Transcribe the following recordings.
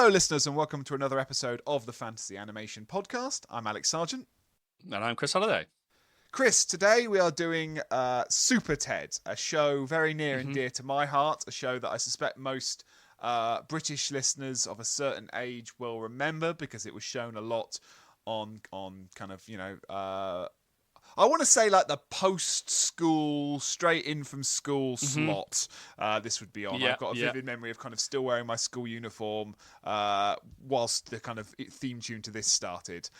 Hello, listeners, and welcome to another episode of the Fantasy Animation Podcast. I'm Alex Sargent. And I'm Chris Holliday. Chris, today we are doing SuperTed, a show very near and dear to my heart, a show that I suspect most British listeners of a certain age will remember because it was shown a lot on kind of, I want to say like the post-school, straight in from school slot this would be on. Yeah, I've got a vivid memory of kind of still wearing my school uniform whilst the kind of theme tune to this started.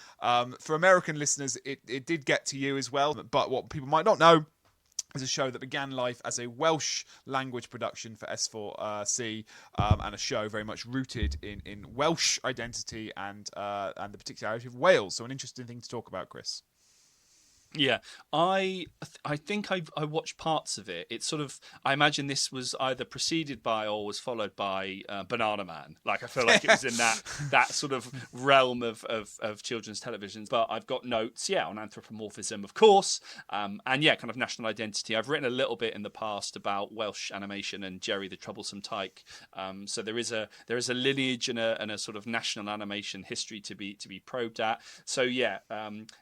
For American listeners, it did get to you as well, but what people might not know is a show that began life as a Welsh language production for S4C and a show very much rooted in Welsh identity and the particularity of Wales. So an interesting thing to talk about, Chris. Yeah, I think I watched parts of it. It's sort of, I imagine this was either preceded by or was followed by Banana Man. Like I feel like it was in that sort of realm of children's television. But I've got notes, on anthropomorphism, of course, and kind of national identity. I've written a little bit in the past about Welsh animation and Jerry the Troublesome Tyke. So there is a lineage and a sort of national animation history to be probed at. So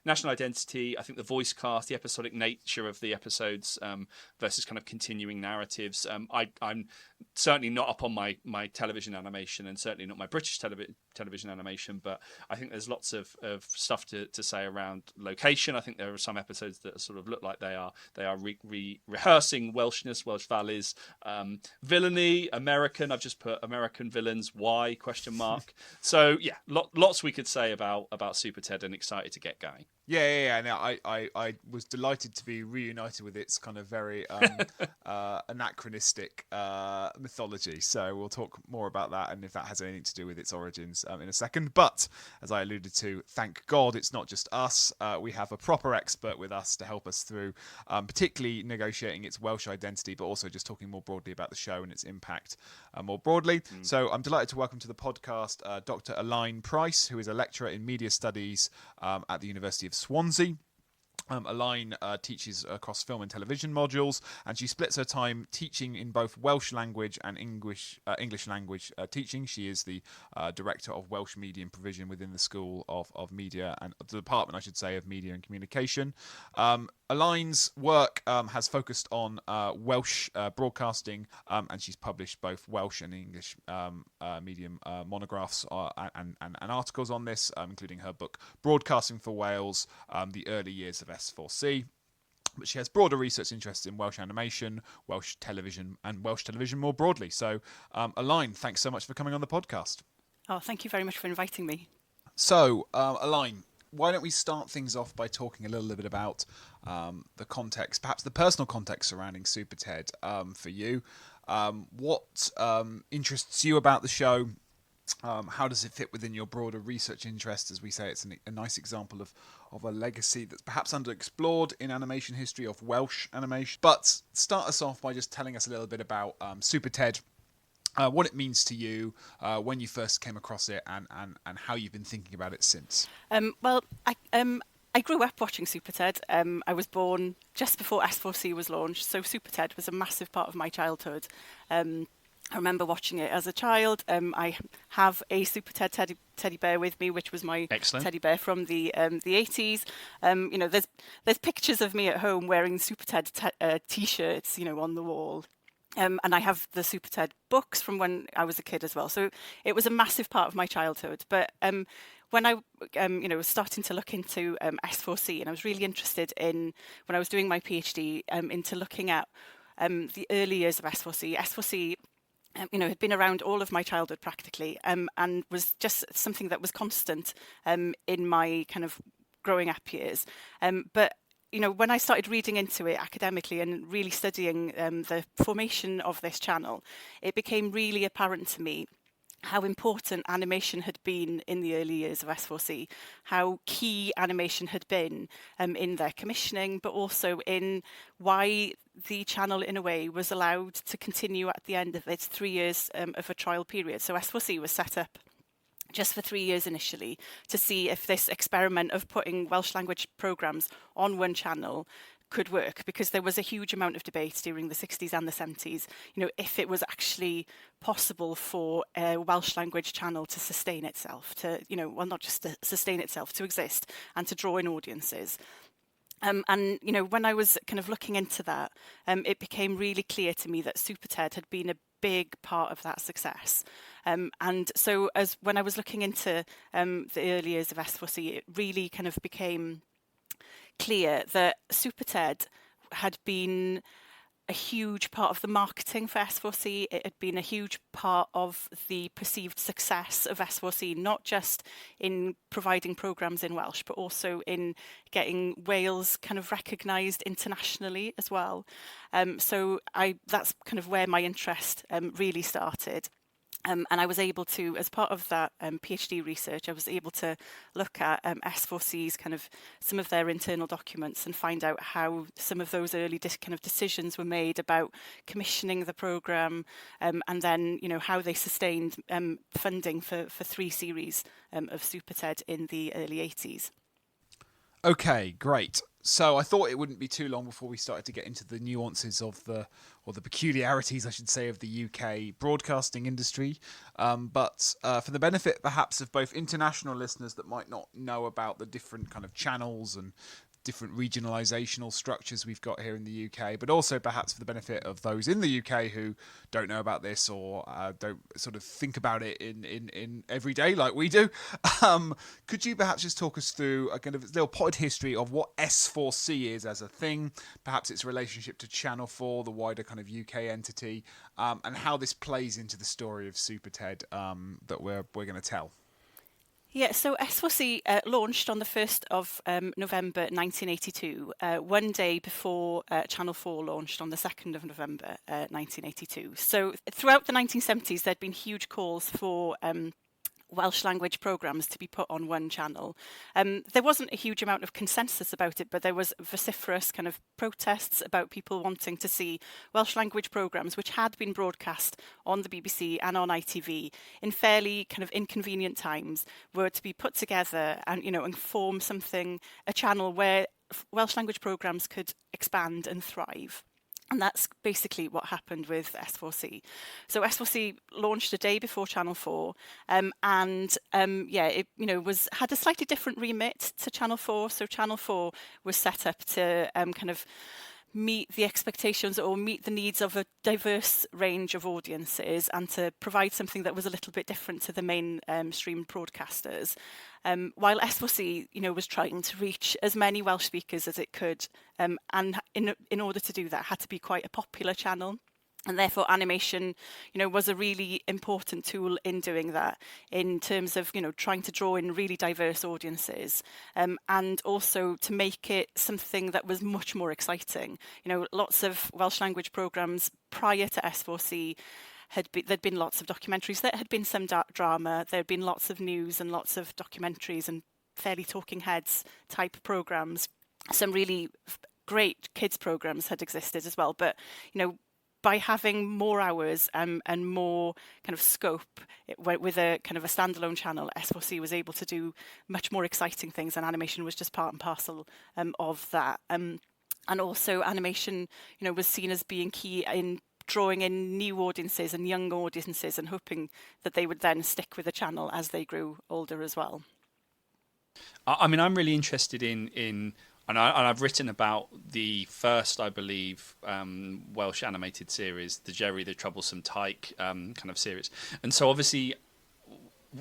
national identity. I think the voice cast, the episodic nature of the episodes versus kind of continuing narratives. I'm certainly not up on my television animation and certainly not my British television animation, but I think there's lots of stuff to say around location. I think there are some episodes that sort of look like they are rehearsing Welshness, Welsh valleys, villainy, American. I've just put American villains. Why ? So lots we could say about SuperTed, and excited to get going. Yeah. Now, I was delighted to be reunited with its kind of very anachronistic mythology. So we'll talk more about that and if that has anything to do with its origins in a second. But as I alluded to, thank God it's not just us. We have a proper expert with us to help us through particularly negotiating its Welsh identity, but also just talking more broadly about the show and its impact more broadly. So I'm delighted to welcome to the podcast Dr. Elain Price, who is a lecturer in media studies at the University of Swansea. Elain teaches across film and television modules, and she splits her time teaching in both Welsh language and English language teaching. She is the director of Welsh Media and Provision within the School of Media and the Department, I should say, of Media and Communication. Elain's work has focused on Welsh broadcasting, and she's published both Welsh and English medium monographs and articles on this, including her book Broadcasting for Wales, The Early Years of S4C. But she has broader research interests in Welsh animation, Welsh television, and Welsh television more broadly. So, Elain, thanks so much for coming on the podcast. Oh, thank you very much for inviting me. So, Elain, why don't we start things off by talking a little bit about the context, perhaps the personal context surrounding SuperTed for you. What interests you about the show? How does it fit within your broader research interest? As we say, it's a nice example of a legacy that's perhaps underexplored in animation history of Welsh animation. But start us off by just telling us a little bit about SuperTed, what it means to you, when you first came across it, and how you've been thinking about it since. I grew up watching SuperTed. I was born just before S4C was launched, so SuperTed was a massive part of my childhood. I remember watching it as a child. I have a SuperTed teddy bear with me, which was my teddy bear from the 80s. There's pictures of me at home wearing SuperTed t-shirts, on the wall. And I have the SuperTed books from when I was a kid as well. So it was a massive part of my childhood. But when I was starting to look into S4C, and I was really interested in, when I was doing my PhD, into looking at the early years of S4C. S4C had been around all of my childhood practically, and was just something that was constant in my kind of growing up years. But when I started reading into it academically and really studying the formation of this channel, it became really apparent to me how important animation had been in the early years of S4C, how key animation had been in their commissioning, but also in why the channel, in a way, was allowed to continue at the end of its 3 years of a trial period. So S4C was set up just for 3 years initially to see if this experiment of putting Welsh language programmes on one channel could work, because there was a huge amount of debate during the 60s and the 70s, if it was actually possible for a Welsh language channel to sustain itself, to, not just to sustain itself, to exist and to draw in audiences. And, when I was kind of looking into that, it became really clear to me that SuperTed had been a big part of that success. And so when I was looking into the early years of S4C, it really kind of became clear that SuperTed had been a huge part of the marketing for S4C. It had been a huge part of the perceived success of S4C, not just in providing programmes in Welsh, but also in getting Wales kind of recognised internationally as well. So that's kind of where my interest really started. And I was able to, as part of that PhD research, I was able to look at S4C's kind of some of their internal documents and find out how some of those early kind of decisions were made about commissioning the programme, and then, how they sustained funding for 3 series of SuperTed in the early 80s. Okay, great. So I thought it wouldn't be too long before we started to get into the nuances of the peculiarities, I should say, of the UK broadcasting industry. But for the benefit, perhaps, of both international listeners that might not know about the different kind of channels and different regionalizational structures we've got here in the UK, but also perhaps for the benefit of those in the UK who don't know about this or don't sort of think about it in every day like we do. Could you perhaps just talk us through a kind of little potted history of what S4C is as a thing, perhaps its relationship to Channel 4, the wider kind of UK entity, and how this plays into the story of SuperTed that we're going to tell? Yeah, so S4C launched on the 1st of November 1982, one day before Channel 4 launched on the 2nd of November 1982. So throughout the 1970s, there'd been huge calls for Welsh language programmes to be put on one channel. There wasn't a huge amount of consensus about it, but there was vociferous kind of protests about people wanting to see Welsh language programmes, which had been broadcast on the BBC and on ITV in fairly kind of inconvenient times, were to be put together and, and form a channel where Welsh language programmes could expand and thrive. And that's basically what happened with S4C. So S4C launched a day before Channel 4, it had a slightly different remit to Channel 4. So Channel 4 was set up to kind of meet the expectations or meet the needs of a diverse range of audiences and to provide something that was a little bit different to the mainstream broadcasters. While S4C, was trying to reach as many Welsh speakers as it could, and in order to do that, had to be quite a popular channel. And therefore, animation, was a really important tool in doing that, in terms of, trying to draw in really diverse audiences, and also to make it something that was much more exciting. Lots of Welsh language programmes prior to S4C there'd been lots of documentaries, there had been some drama, there had been lots of news and lots of documentaries and fairly talking heads type programmes. Some really great kids programmes had existed as well, but, by having more hours and more kind of scope with a kind of a standalone channel, S4C was able to do much more exciting things, and animation was just part and parcel of that. And also animation, was seen as being key in drawing in new audiences and young audiences, and hoping that they would then stick with the channel as they grew older as well. I mean, I'm really interested in and I've written about the first, I believe, Welsh animated series, the Jerry the Troublesome Tyke kind of series. And so obviously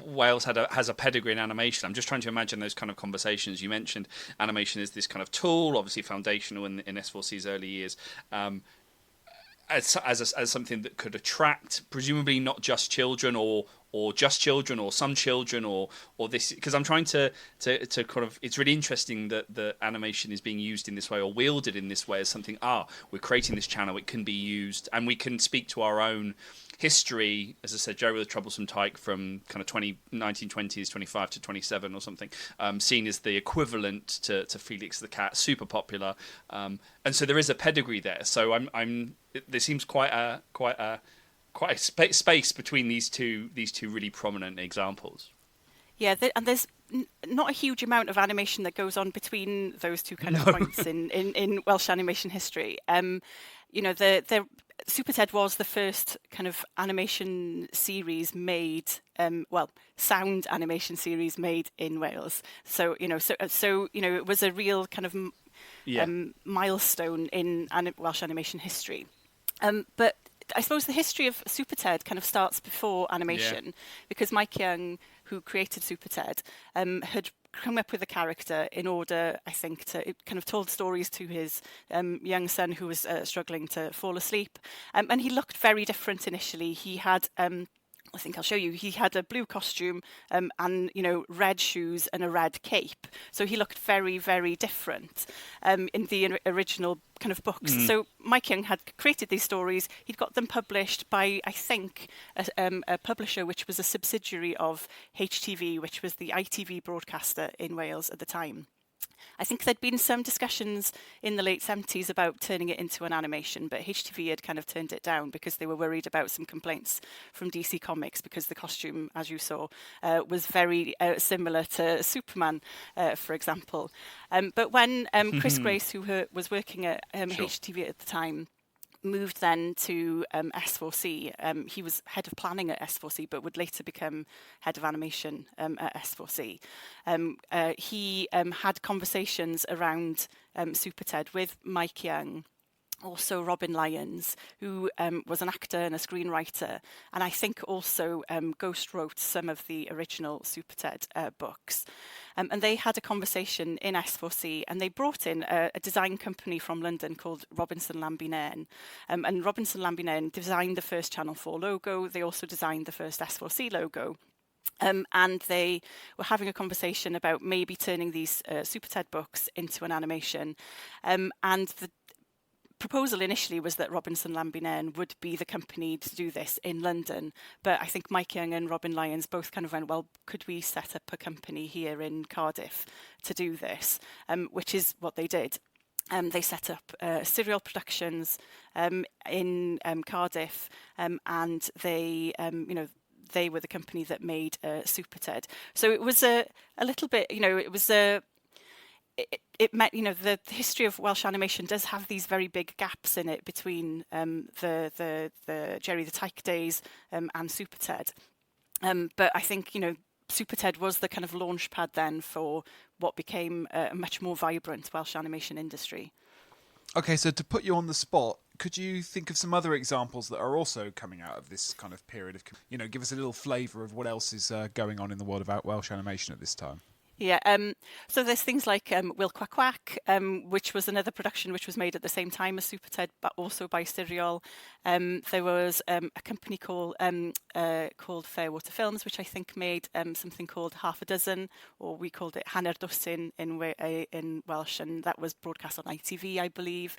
Wales has a pedigree in animation. I'm just trying to imagine those kind of conversations. You mentioned animation is this kind of tool, obviously foundational in S4C's early years, as something that could attract, presumably not just children or just children or some children or this, because I'm trying to kind of, it's really interesting that the animation is being used in this way or wielded in this way as something, we're creating this channel, it can be used and we can speak to our own history. As I said, Jerry the Troublesome Tyke from kind of 1920s, 25 to 27 or something, seen as the equivalent to Felix the Cat, super popular, and so there is a pedigree there. So there seems quite a space between these two really prominent examples. Yeah, and there's not a huge amount of animation that goes on between those two kind of points in Welsh animation history. The SuperTed was the first kind of animation series made, sound animation series made in Wales. So it was a real kind of milestone in Welsh animation history. But I suppose the history of SuperTed kind of starts before animation, because Mike Young, who created SuperTed, had come up with a character in order, I think, to kind of told stories to his young son who was struggling to fall asleep. And he looked very different initially. He had... I think I'll show you. He had a blue costume and, red shoes and a red cape. So he looked very, very different in the original kind of books. So Mike Young had created these stories. He'd got them published by, I think, a publisher which was a subsidiary of HTV, which was the ITV broadcaster in Wales at the time. I think there'd been some discussions in the late 70s about turning it into an animation, but HTV had kind of turned it down because they were worried about some complaints from DC Comics, because the costume, as you saw, was very similar to Superman, for example. But when Chris Grace, who was working at HTV at the time, moved then to S4C. He was head of planning at S4C, but would later become head of animation at S4C. He had conversations around SuperTed with Mike Young, also Robin Lyons, who was an actor and a screenwriter, and I think also ghost wrote some of the original SuperTed books. And they had a conversation in S4C, and they brought in a design company from London called Robinson Lambinairn. And Robinson Lambinairn designed the first Channel 4 logo. They also designed the first S4C logo. And they were having a conversation about maybe turning these SuperTed books into an animation. And the proposal initially was that Robinson Lambinairn would be the company to do this in London, but I think Mike Young and Robin Lyons both kind of went, well, could we set up a company here in Cardiff to do this, which is what they did. They set up Serial Productions in Cardiff, and they they were the company that made SuperTed. So it was a little bit, it was a... It meant, the history of Welsh animation does have these very big gaps in it between the Jerry the Tyke days and SuperTed. But I think, SuperTed was the kind of launch pad then for what became a much more vibrant Welsh animation industry. Okay, so to put you on the spot, could you think of some other examples that are also coming out of this kind of period of, give us a little flavour of what else is going on in the world of Welsh animation at this time? Yeah, so there's things like Will Quack Quack, which was another production which was made at the same time as SuperTed, but also by Serial. There was a company called Fairwater Films, which I think made something called Half a Dozen, or we called it Hanner Dwsin in Welsh, and that was broadcast on ITV, I believe.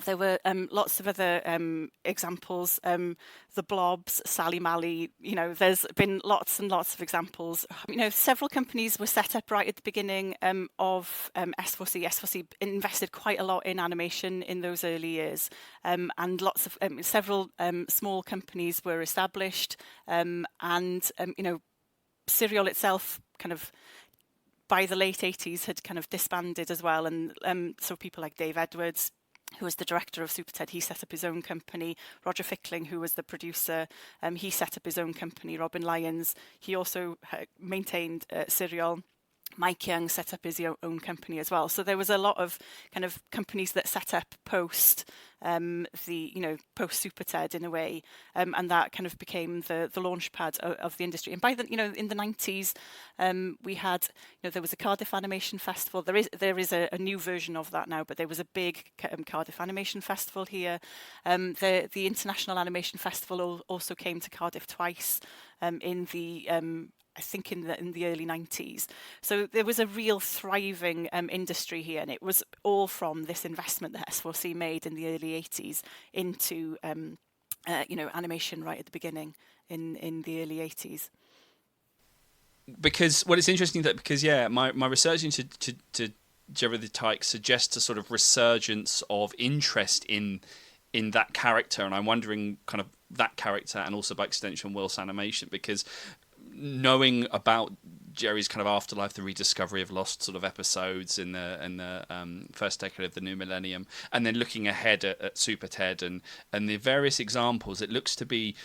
There were lots of other examples. The Blobs, Sally Mally, there's been lots and lots of examples. Several companies were set up right at the beginning of S4C. S4C invested quite a lot in animation in those early years. And lots of several small companies were established. Serial itself kind of by the late 80s had kind of disbanded as well. And so people like Dave Edwards, who was the director of SuperTed, he set up his own company. Roger Fickling, who was the producer, he set up his own company. Robin Lyons, he also maintained Serial. Mike Young set up his own company as well. So there was a lot of kind of companies that set up post post SuperTed in a way, and that kind of became the launch pad of the industry. And by the in the 90s, we had there was a Cardiff Animation Festival. There is a new version of that now, but there was a big Cardiff Animation Festival here. The International Animation Festival also came to Cardiff twice in the I think in the early 90s. So there was a real thriving industry here, and it was all from this investment that S4C made in the early 80s into animation right at the beginning in the early 80s. Because it's interesting because my research into Jerry the Tyke suggests a sort of resurgence of interest in that character, and I'm wondering kind of that character and also by extension Welsh animation, because knowing about Jerry's kind of afterlife, the rediscovery of lost sort of episodes in the first decade of the new millennium, and then looking ahead at SuperTed and the various examples, it looks to be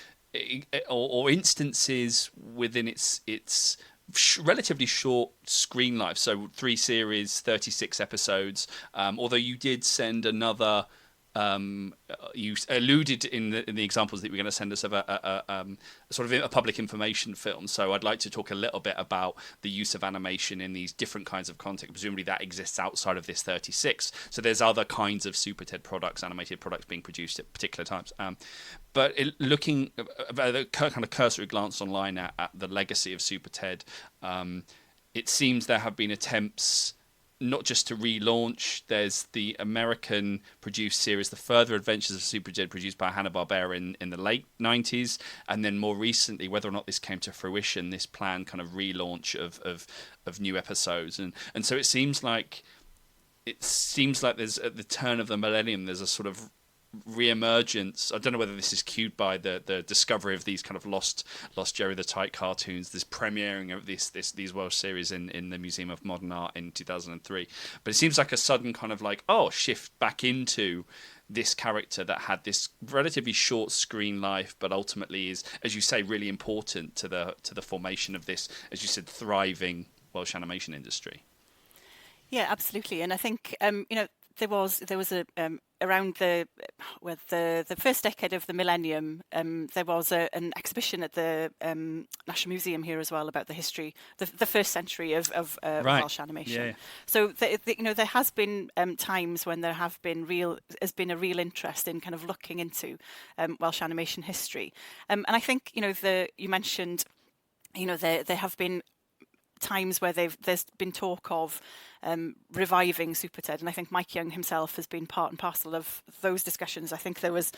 or instances within its relatively short screen life. So 3 series, 36 episodes. Although you did send another. You alluded in the examples that you were going to send us of a sort of a public information film. So I'd like to talk a little bit about the use of animation in these different kinds of content. Presumably that exists outside of this 36. So there's other kinds of SuperTed products, animated products being produced at particular times. But looking at a kind of cursory glance online at the legacy of SuperTed, it seems there have been attempts not just to relaunch. There's the American-produced series, The Further Adventures of SuperTed, produced by Hanna-Barbera in the late 90s, and then more recently, whether or not this came to fruition, this planned kind of relaunch of new episodes, and so it seems like there's, at the turn of the millennium, there's a sort of re-emergence. I don't know whether this is cued by the discovery of these kind of lost Jerry the Tyke cartoons, this premiering of these Welsh series in the Museum of Modern Art in 2003. But it seems like a sudden kind of like shift back into this character that had this relatively short screen life, but ultimately is, as you say, really important to the formation of this, as you said, thriving Welsh animation industry. Yeah, absolutely. And I think there was a around the first decade of the millennium, there was an exhibition at the National Museum here as well about the history, the first century of Welsh animation. Yeah. So there has been times when has been a real interest in kind of looking into Welsh animation history, and I think you mentioned there have been times where there's been talk of reviving SuperTed, and I think Mike Young himself has been part and parcel of those discussions. I think there was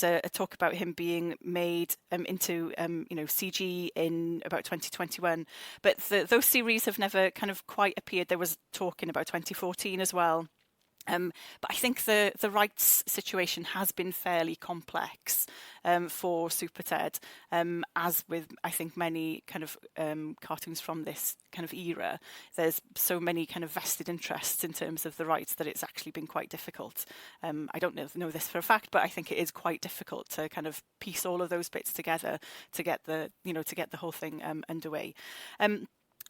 a talk about him being made into CG in about 2021, but those series have never kind of quite appeared. There was talk in about 2014 as well. But I think the rights situation has been fairly complex for SuperTed, as with I think many kind of cartoons from this kind of era. There's so many kind of vested interests in terms of the rights that it's actually been quite difficult. I don't know this for a fact, but I think it is quite difficult to kind of piece all of those bits together to get the whole thing underway.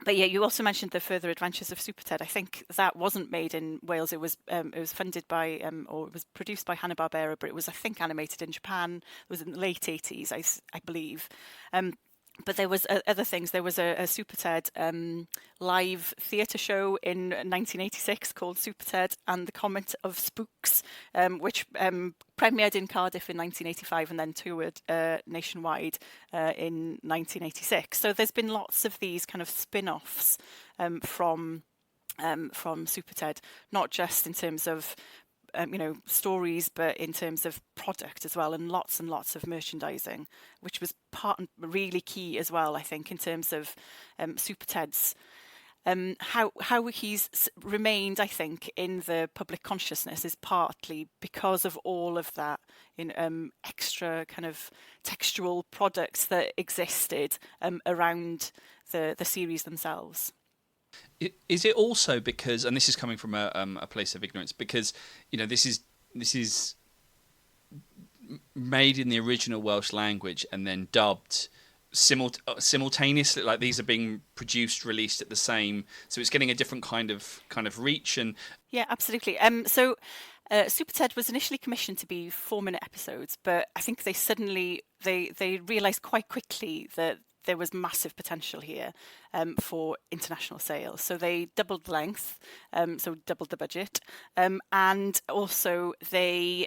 But yeah, you also mentioned The Further Adventures of SuperTed. I think that wasn't made in Wales. It was funded by or it was produced by Hanna-Barbera, but it was, I think, animated in Japan. It was in the late 80s, I believe. But there was other things. There was a SuperTed live theatre show in 1986 called SuperTed and the Comet of Spooks, which premiered in Cardiff in 1985 and then toured nationwide in 1986. So there's been lots of these kind of spin-offs from SuperTed, not just in terms of stories, but in terms of product as well, and lots of merchandising, which was really key as well, I think, in terms of SuperTed's how he's remained, I think, in the public consciousness is partly because of all of that extra kind of textual products that existed around the series themselves. Is it also because, and this is coming from a place of ignorance, because this is made in the original Welsh language and then dubbed simultaneously, like these are being released at the same, so it's getting a different kind of reach? And yeah, absolutely. So SuperTed was initially commissioned to be 4-minute episodes, but I think they realised quite quickly that there was massive potential here for international sales. So they doubled the length, so doubled the budget, and also they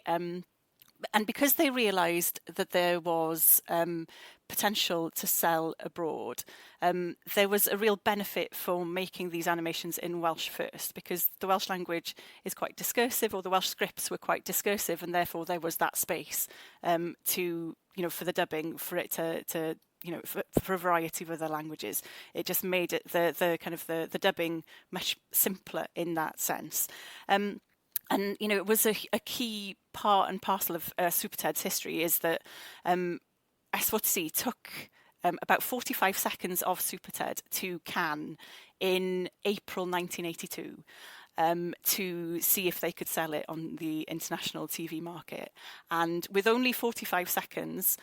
and because they realised that there was potential to sell abroad, there was a real benefit for making these animations in Welsh first, because the Welsh language is quite discursive, or the Welsh scripts were quite discursive, and therefore there was that space for the dubbing, for it to for a variety of other languages. It just made it the dubbing much simpler in that sense. And it was a key part and parcel of SuperTed's history is that Swansea took about 45 seconds of SuperTed to Cannes in April 1982. To see if they could sell it on the international TV market. And with only 45 seconds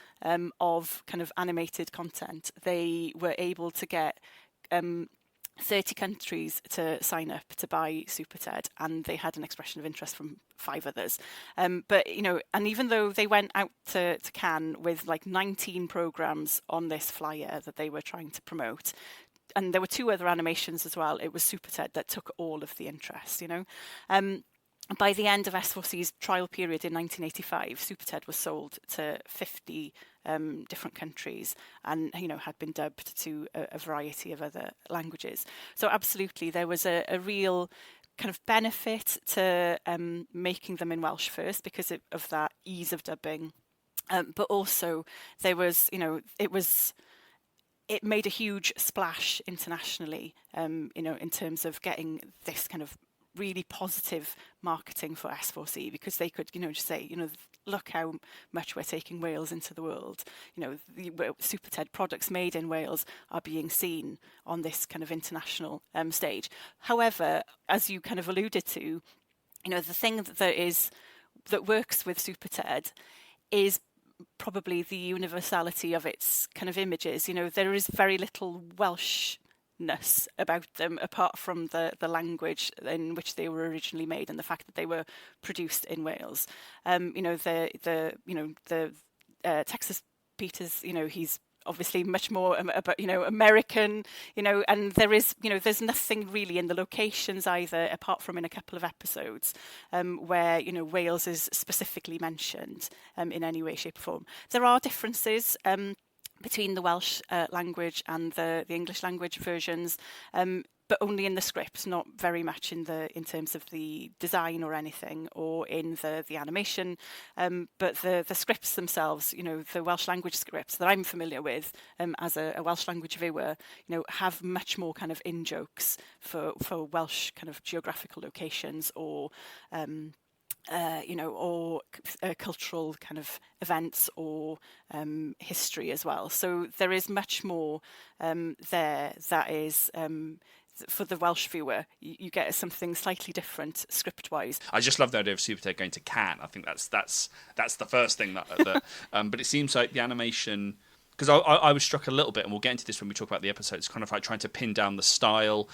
of kind of animated content, they were able to get 30 countries to sign up to buy SuperTed, and they had an expression of interest from 5 others. But, and even though they went out to Cannes with like 19 programmes on this flyer that they were trying to promote, and there were 2 other animations as well, it was SuperTed that took all of the interest, By the end of S4C's trial period in 1985, SuperTed was sold to 50 different countries and, had been dubbed to a variety of other languages. So absolutely, there was a real kind of benefit to making them in Welsh first because of that ease of dubbing. But also there was, it made a huge splash internationally, in terms of getting this kind of really positive marketing for S4C, because they could, just say, look how much we're taking Wales into the world. The SuperTed products made in Wales are being seen on this kind of international stage. However, as you kind of alluded to, the thing that works with SuperTed is probably the universality of its kind of images. There is very little Welshness about them apart from the language in which they were originally made and the fact that they were produced in Wales. Texas Peters, he's obviously much more about American, and there's nothing really in the locations either, apart from in a couple of episodes where Wales is specifically mentioned in any way, shape or form. There are differences between the Welsh language and the English language versions, but only in the scripts, not very much in terms of the design or anything, or in the animation. But the scripts themselves, the Welsh language scripts that I'm familiar with as a Welsh language viewer, have much more kind of in-jokes for Welsh kind of geographical locations or cultural kind of events or history as well. So there is much more there that is for the Welsh viewer. You get something slightly different script-wise. I just love the idea of SuperTed going to Cannes. I think that's the first thing that but it seems like the animation, because I was struck a little bit, and we'll get into this when we talk about the episodes, kind of like trying to pin down the style,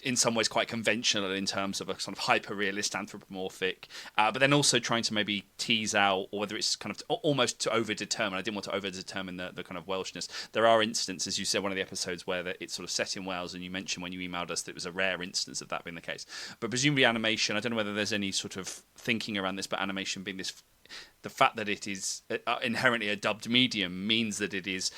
in some ways quite conventional in terms of a sort of hyper-realist anthropomorphic, but then also trying to maybe tease out, or whether it's kind of almost to over-determine. I didn't want to over-determine the kind of Welshness. There are instances, you said one of the episodes where it's sort of set in Wales, and you mentioned when you emailed us that it was a rare instance of that being the case. But presumably animation, I don't know whether there's any sort of thinking around this, but animation being this, the fact that it is inherently a dubbed medium means that it is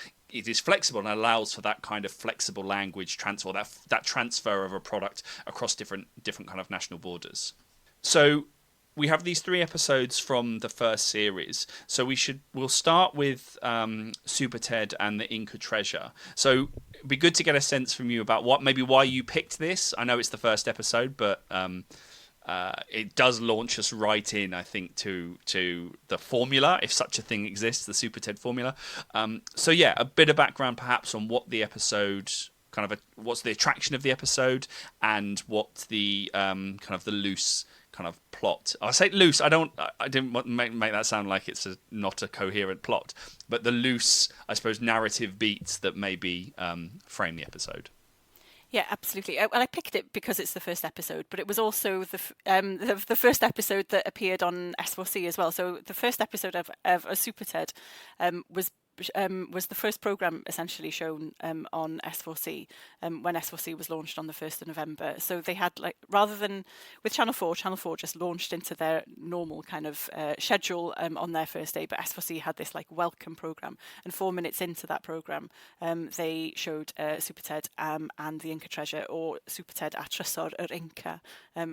flexible and allows for that kind of flexible language transfer, that transfer of a product across different kind of national borders. So we have these 3 episodes from the first series. So we'll start with SuperTed and the Inca Treasure. So it'd be good to get a sense from you about why you picked this. I know it's the first episode, but it does launch us right in, I think, to the formula, if such a thing exists, the SuperTed formula. So yeah, a bit of background perhaps on what the episode what's the attraction of the episode, and what the kind of the loose kind of plot. I say loose. I didn't want to make that sound like it's not a coherent plot, but the loose, I suppose, narrative beats that maybe frame the episode. Yeah, absolutely. Well, I picked it because it's the first episode, but it was also the first episode that appeared on S4C as well. So the first episode of SuperTed was the first programme essentially shown on S4C when S4C was launched on the 1st of November. So they had, like, rather than with Channel 4 just launched into their normal kind of schedule on their first day, but S4C had this like welcome programme, and 4 minutes into that programme they showed SuperTed and the Inca Treasure, or SuperTed a Trysor yr Inca,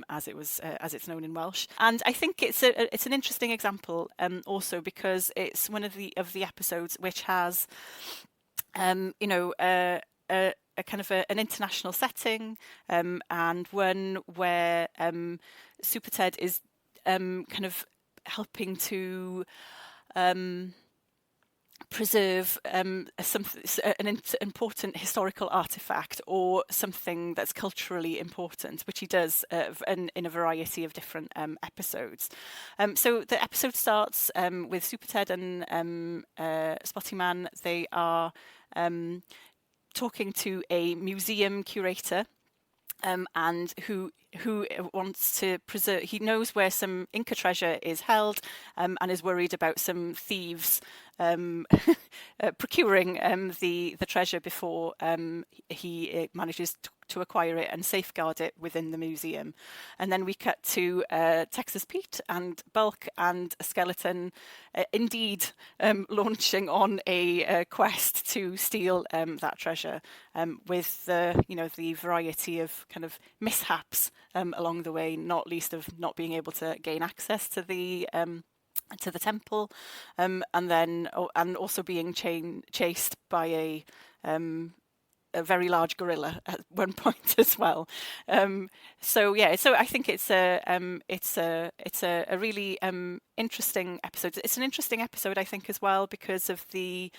as it's known in Welsh. And I think it's an interesting example also because it's one of the episodes which has a kind of an international setting, and one where SuperTed is kind of helping to preserve an important historical artifact or something that's culturally important, which he does in a variety of different episodes. So the episode starts with SuperTed and Spotty Man. They are talking to a museum curator, and who wants to preserve. He knows where some Inca treasure is held, and is worried about some thieves procuring the treasure before he manages to acquire it and safeguard it within the museum. And then we cut to Texas Pete and Bulk and Skeleton, indeed launching on a quest to steal that treasure, with the variety of kind of mishaps along the way, not least of not being able to gain access to the temple, and also being chased by a very large gorilla at one point as well. So I think it's a really interesting episode. It's an interesting episode, I think, as well, because of you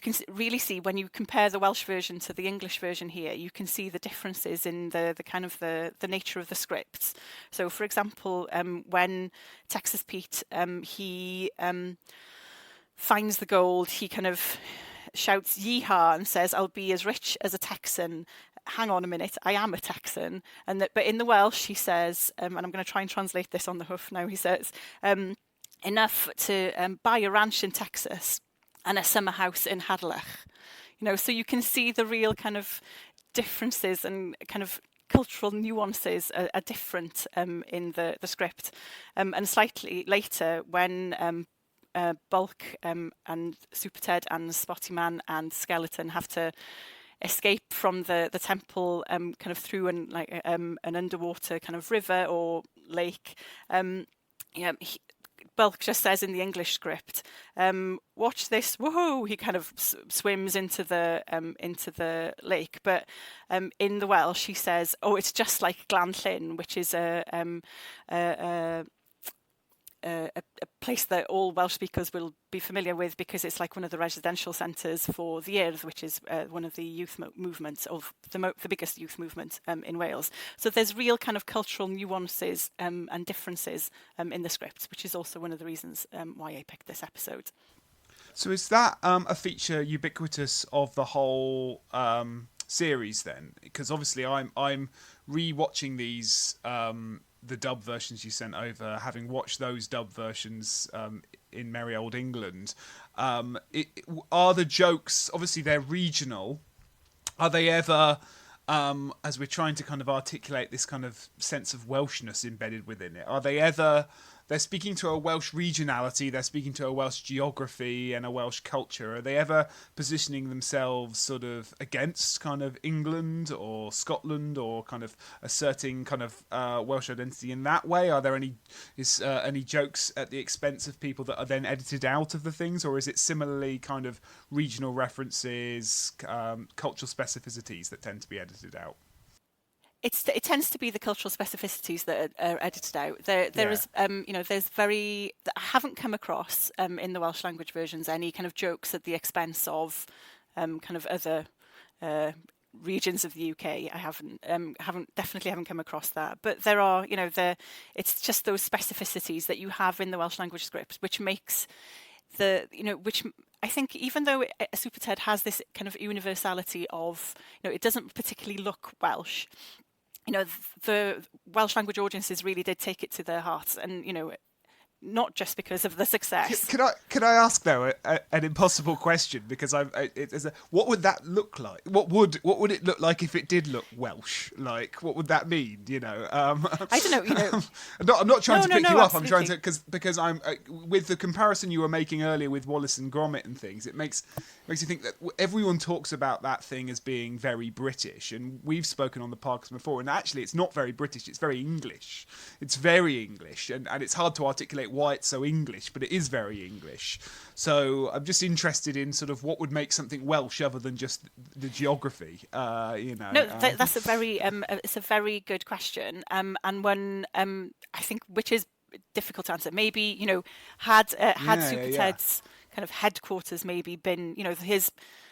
can really see when you compare the Welsh version to the English version here, you can see the differences in the kind of the nature of the scripts. So, for example, when Texas Pete he finds the gold, he kind of shouts "Yeehaw" and says, "I'll be as rich as a Texan." Hang on a minute, I am a Texan. But in the Welsh, he says, and I'm going to try and translate this on the hoof now. He says, "Enough to buy a ranch in Texas and a summer house in Hadlach." So you can see the real kind of differences and kind of cultural nuances are different in the script. And slightly later, when Bulk and SuperTed and Spotty Man and Skeleton have to escape from the temple, kind of through an underwater kind of river or lake. Bulk just says in the English script, "Watch this, woohoo!" He kind of swims into the lake, but in the Welsh he says, "Oh, it's just like Glanllyn," which is a place that all Welsh speakers will be familiar with, because it's like one of the residential centres for the Urdd, which is one of the youth movements, of the biggest youth movement in Wales. So there's real kind of cultural nuances and differences in the script, which is also one of the reasons why I picked this episode. So is that a feature ubiquitous of the whole series then? Because obviously I'm re-watching these the dub versions you sent over, having watched those dub versions in merry old England. Are the jokes, obviously they're regional, are they ever, as we're trying to kind of articulate this kind of sense of Welshness embedded within it, are they ever, they're speaking to a Welsh regionality, they're speaking to a Welsh geography and a Welsh culture, are they ever positioning themselves sort of against kind of England or Scotland, or kind of asserting kind of Welsh identity in that way? Are there any jokes at the expense of people that are then edited out of the things, or is it similarly kind of regional references, cultural specificities that tend to be edited out? It tends to be the cultural specificities that are edited out. There is, there's I haven't come across in the Welsh language versions any kind of jokes at the expense of kind of other regions of the UK. I haven't come across that. But there are, it's just those specificities that you have in the Welsh language script, which makes which I think, even though SuperTed has this kind of universality of, it doesn't particularly look Welsh. The Welsh language audiences really did take it to their hearts, and not just because of the success. Could I ask though an impossible question, because what would that look like? What would it look like if it did look Welsh? Like, what would that mean? I don't know. I'm not trying to pick you up. Absolutely. I'm trying to because I'm with the comparison you were making earlier with Wallace and Gromit and things. It makes you think that everyone talks about that thing as being very British, and we've spoken on the podcast before, and actually it's not very British. It's very English. It's very English, and it's hard to articulate why it's so English, but it is very English. So I'm just interested in sort of what would make something Welsh other than just the geography. No, that's a very it's a very good question, and one I think which is difficult to answer. Maybe, had Super yeah. Ted's kind of headquarters maybe been, his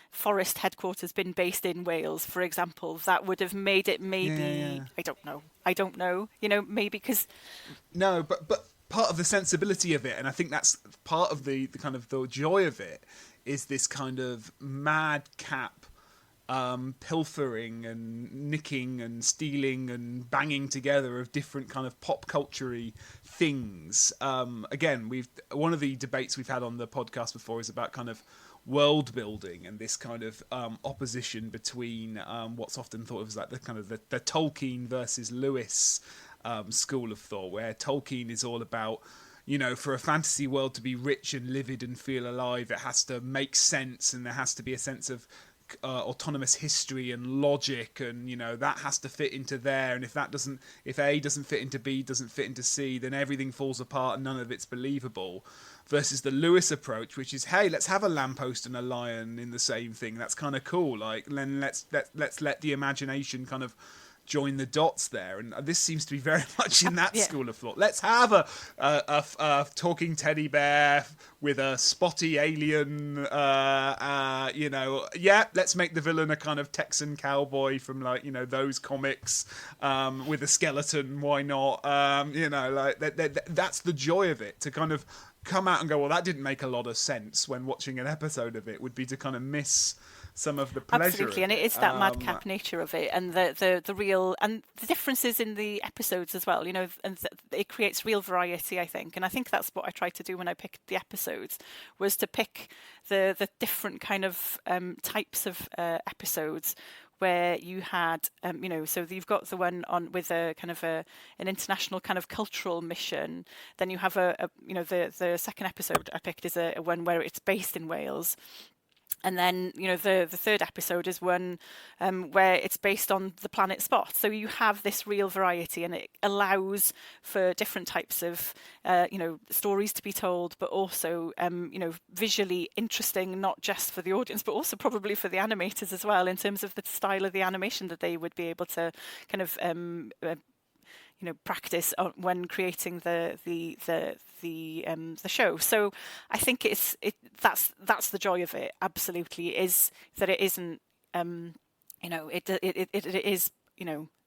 forest headquarters been based in Wales, for example, that would have made it maybe, Yeah. I don't know, maybe because... No, but part of the sensibility of it, and I think that's part of the kind of the joy of it, is this kind of madcap pilfering and nicking and stealing and banging together of different kind of pop culture-y things. Again, one of the debates we've had on the podcast before is about kind of world building and this kind of opposition between what's often thought of as like the kind of the Tolkien versus Lewis school of thought, where Tolkien is all about, for a fantasy world to be rich and livid and feel alive, it has to make sense, and there has to be a sense of autonomous history and logic, and that has to fit into there, and if A doesn't fit into B, doesn't fit into C, then everything falls apart and none of it's believable. Versus the Lewis approach, which is, hey, let's have a lamppost and a lion in the same thing. That's kind of cool. Like, then let's let the imagination kind of join the dots there, and this seems to be very much in that school of thought. Let's have a talking teddy bear with a spotty alien. Let's make the villain a kind of Texan cowboy from those comics with a skeleton. Why not? That's the joy of it, to kind of come out and go, well, that didn't make a lot of sense when watching an episode of it, would be to kind of miss some of the pleasure. Absolutely, and it is that madcap nature of it, and the real, and the differences in the episodes as well. And it creates real variety, I think, and I think that's what I tried to do when I picked the episodes, was to pick the different kind of types of episodes where you had, so you've got the one on with a kind of an international kind of cultural mission. Then you have the second episode I picked is a one where it's based in Wales. And then, the third episode is one where it's based on the planet Spot. So you have this real variety, and it allows for different types of, stories to be told, but also, visually interesting, not just for the audience, but also probably for the animators as well, in terms of the style of the animation that they would be able to kind of practice when creating the show. So I think that's the joy of it. Absolutely, is that it isn't it is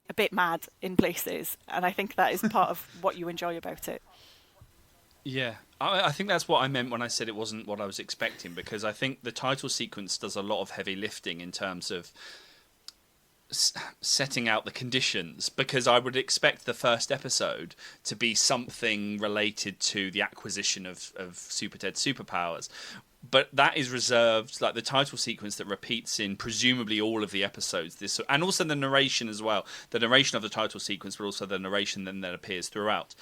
a bit mad in places, and I think that is part of what you enjoy about it. Yeah, I think that's what I meant when I said it wasn't what I was expecting, because I think the title sequence does a lot of heavy lifting in terms of setting out the conditions, because I would expect the first episode to be something related to the acquisition of Super Ted's superpowers, but that is reserved, like the title sequence that repeats in presumably all of the episodes, and also the narration as well, the narration of the title sequence, but also the narration then that appears throughout.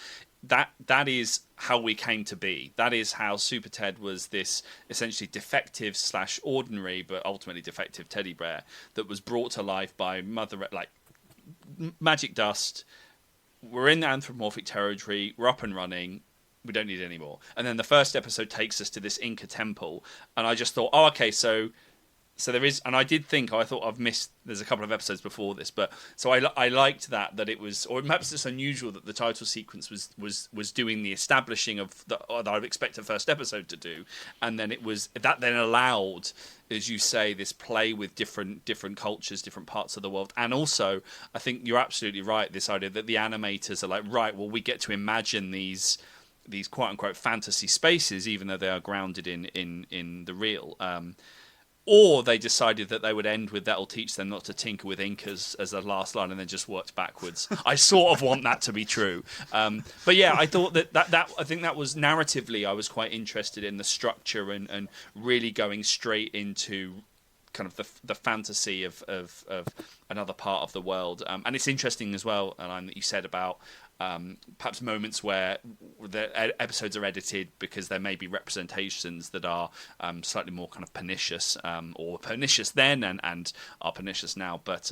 That is how we came to be. That is how Super Ted was this essentially defective / ordinary, but ultimately defective teddy bear that was brought to life by magic dust. We're in the anthropomorphic territory. We're up and running. We don't need any more. And then the first episode takes us to this Inca temple, and I just thought, oh, okay, so there is, and I did think, I thought I've missed, there's a couple of episodes before this, but so I liked that it was, or perhaps it's unusual that the title sequence was doing the establishing of that I would expect a first episode to do, and then that then allowed, as you say, this play with different cultures, different parts of the world, and also I think you're absolutely right, this idea that the animators are like, right, well, we get to imagine these quote unquote fantasy spaces, even though they are grounded in the real. Or they decided that they would end with that'll teach them not to tinker with Incas as the last line, and then just worked backwards. I sort of want that to be true. But yeah, I thought that I think that was narratively, I was quite interested in the structure and really going straight into kind of the fantasy of another part of the world. And it's interesting as well, Elain, that you said about perhaps moments where the episodes are edited because there may be representations that are slightly more kind of pernicious, or pernicious then and are pernicious now. But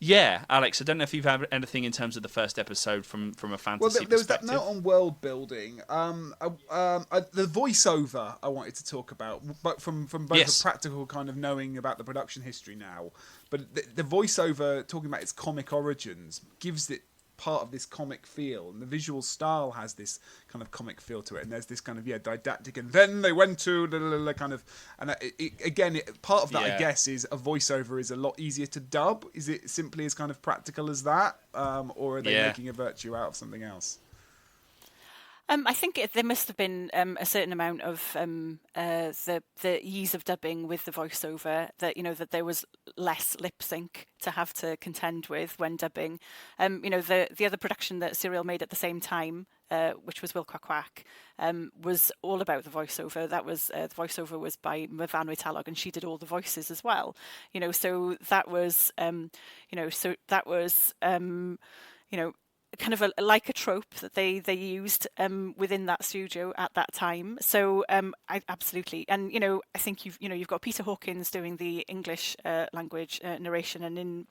yeah, Alex, I don't know if you've had anything in terms of the first episode from a fantasy there was that perspective. note on world building. The voiceover I wanted to talk about, but from both Yes. a practical kind of knowing about the production history now, but the voiceover talking about its comic origins gives it part of this comic feel, and the visual style has this kind of comic feel to it, and there's this kind of didactic, and then they went to kind of, and part of that I guess is a voiceover is a lot easier to dub. Is it simply as kind of practical as that, or are they making a virtue out of something else? I think there must have been a certain amount of the ease of dubbing with the voiceover, that that there was less lip sync to have to contend with when dubbing. The other production that Serial made at the same time, which was Will Quack Quack, was all about the voiceover. That was the voiceover was by Myfanwy Talog, and she did all the voices as well. So that was kind of like a trope that they used within that studio at that time. So I absolutely, and I think you've got Peter Hawkins doing the English language narration, and in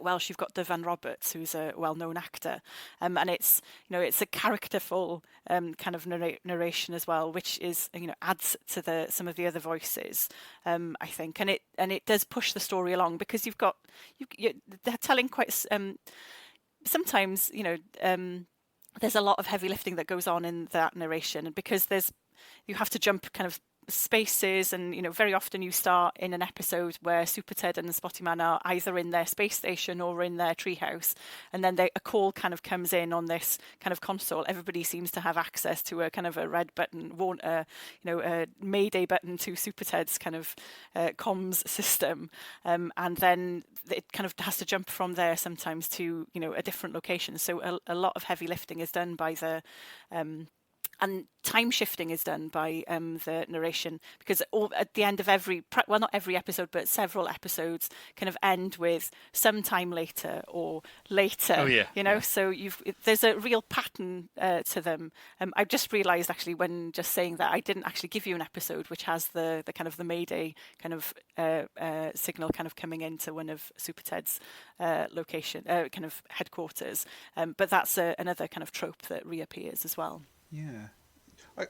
Welsh you've got Dyfan Roberts, who's a well-known actor, and it's it's a characterful kind of narration as well, which is adds to some of the other voices, I think, and it does push the story along, because they're telling quite sometimes there's a lot of heavy lifting that goes on in that narration, and because you have to jump kind of spaces, and very often you start in an episode where SuperTed and the Spotty Man are either in their space station or in their treehouse, and then a call kind of comes in on this kind of console. Everybody seems to have access to a kind of a red button, a Mayday button to SuperTed's kind of comms system, and then it kind of has to jump from there sometimes to a different location. So a lot of heavy lifting is done by the and time shifting is done by the narration, because at the end of not every episode, but several episodes kind of end with some time later or later. Oh yeah. So there's a real pattern to them. I just realised actually when just saying that I didn't actually give you an episode which has the kind of the Mayday kind of signal kind of coming into one of SuperTed's location kind of headquarters. But that's another kind of trope that reappears as well. Yeah.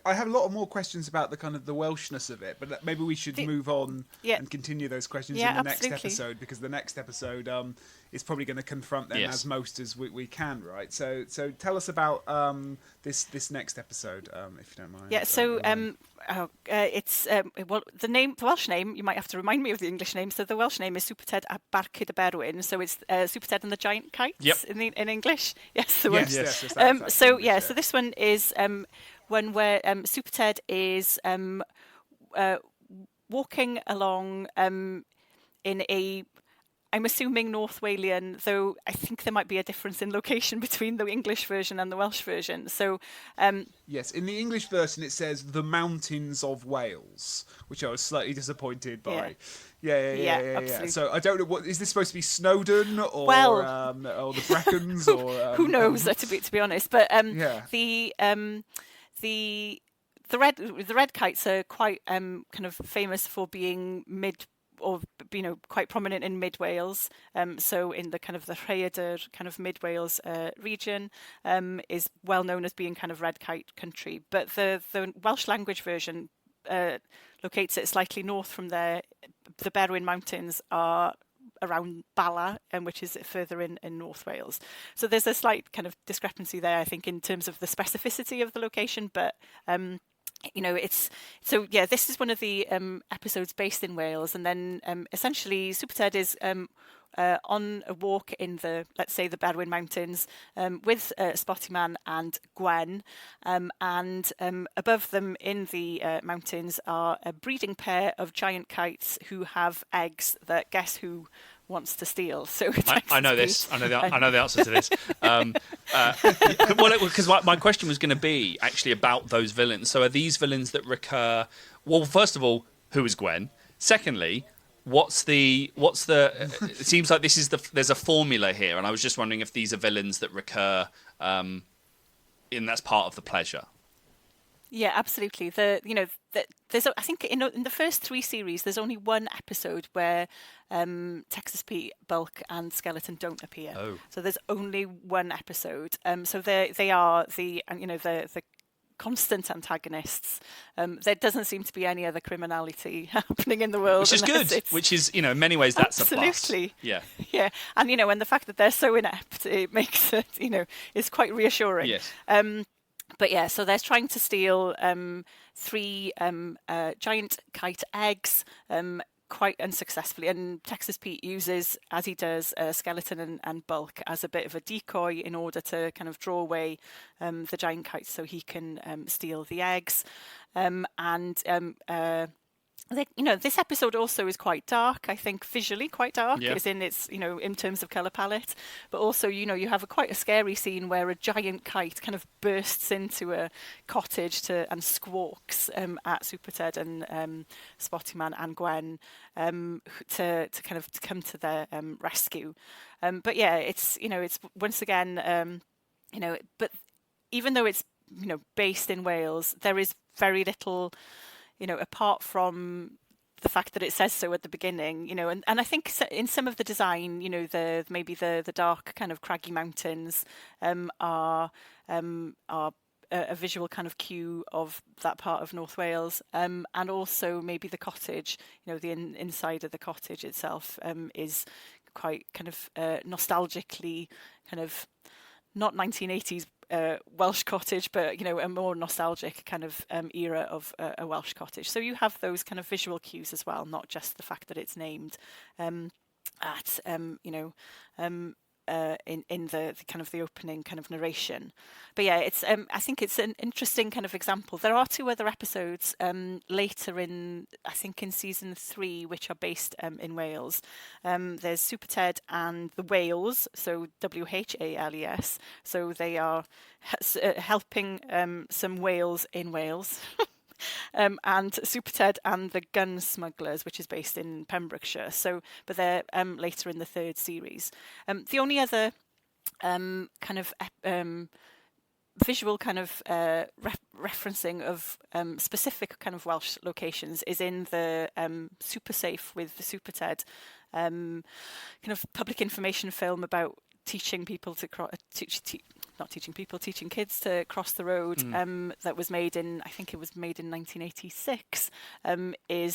I have a lot more questions about the kind of the Welshness of it, but maybe we should move on and continue those questions in the next episode, because the next episode is probably going to confront them as most as we can, right? So tell us about this next episode, if you don't mind. Yeah. So it's the Welsh name. You might have to remind me of the English name. So the Welsh name is SuperTed a Barcud y Berwyn. So it's SuperTed and the Giant Kites in English. Yes, the one. Yes. So this one is one where SuperTed is walking along in a, I'm assuming North Walian, though I think there might be a difference in location between the English version and the Welsh version. So yes, in the English version it says the mountains of Wales, which I was slightly disappointed by. Yeah. So I don't know, what is this supposed to be, Snowdon or the Brecons or who knows? To be honest, but the red kites are quite kind of famous for being quite prominent in mid Wales. So in the kind of the Rhaeadr kind of mid Wales region is well known as being kind of red kite country. But the Welsh-language version locates it slightly north from there. The Berwyn Mountains are around Bala, which is further in North Wales. So there's a slight kind of discrepancy there, I think, in terms of the specificity of the location. But this is one of the episodes based in Wales, and then essentially SuperTed is on a walk in let's say the Berwyn Mountains with Spotty Man and Gwen, and above them in the mountains are a breeding pair of giant kites who have eggs that guess who wants to steal. So I know this. I know the answer to this. Because my question was going to be actually about those villains. So are these villains that recur? Well, first of all, who is Gwen? Secondly, what's the? It seems like there's a formula here, and I was just wondering if these are villains that recur, and that's part of the pleasure. Yeah, absolutely. There's I think in the first 3 series, there's only one episode where Texas Pete, Bulk, and Skeleton don't appear. So there's only one episode. So they are the constant antagonists. There doesn't seem to be any other criminality happening in the world. Which is good. Which is, in many ways, that's absolutely. A plus. Yeah. Yeah. And, and the fact that they're so inept, it makes it, is quite reassuring. Yes. But yeah, so they're trying to steal 3 giant kite eggs, quite unsuccessfully, and Texas Pete uses, as he does, Skeleton and Bulk as a bit of a decoy in order to kind of draw away the giant kites so he can steal the eggs. This episode also is quite dark, I think, visually quite dark, as in its, in terms of colour palette. But also, you have quite a scary scene where a giant kite kind of bursts into a cottage and squawks at Super Ted and Spotty Man and Gwen to come to their rescue. But yeah, it's once again, but even though it's, based in Wales, there is very little, apart from the fact that it says so at the beginning, and I think in some of the design, maybe the dark kind of craggy mountains are a visual kind of cue of that part of North Wales, and also maybe the cottage, the inside of the cottage itself is quite kind of nostalgically kind of not 1980s Welsh cottage, but a more nostalgic kind of era of a Welsh cottage. So you have those kind of visual cues as well, not just the fact that it's named at in the kind of the opening kind of narration. But yeah, it's I think it's an interesting kind of example. There are 2 other episodes later in, I think in season 3, which are based in Wales. There's Super Ted and the Whales, so WHALES. So they are helping some whales in Wales. And Super Ted and the Gun Smugglers, which is based in Pembrokeshire. So, but they're later in the 3rd series. The only other kind of visual kind of referencing of specific kind of Welsh locations is in the Super Safe with the Super Ted kind of public information film about teaching people to teaching kids to cross the road. That was made in, I think it was made in 1986. It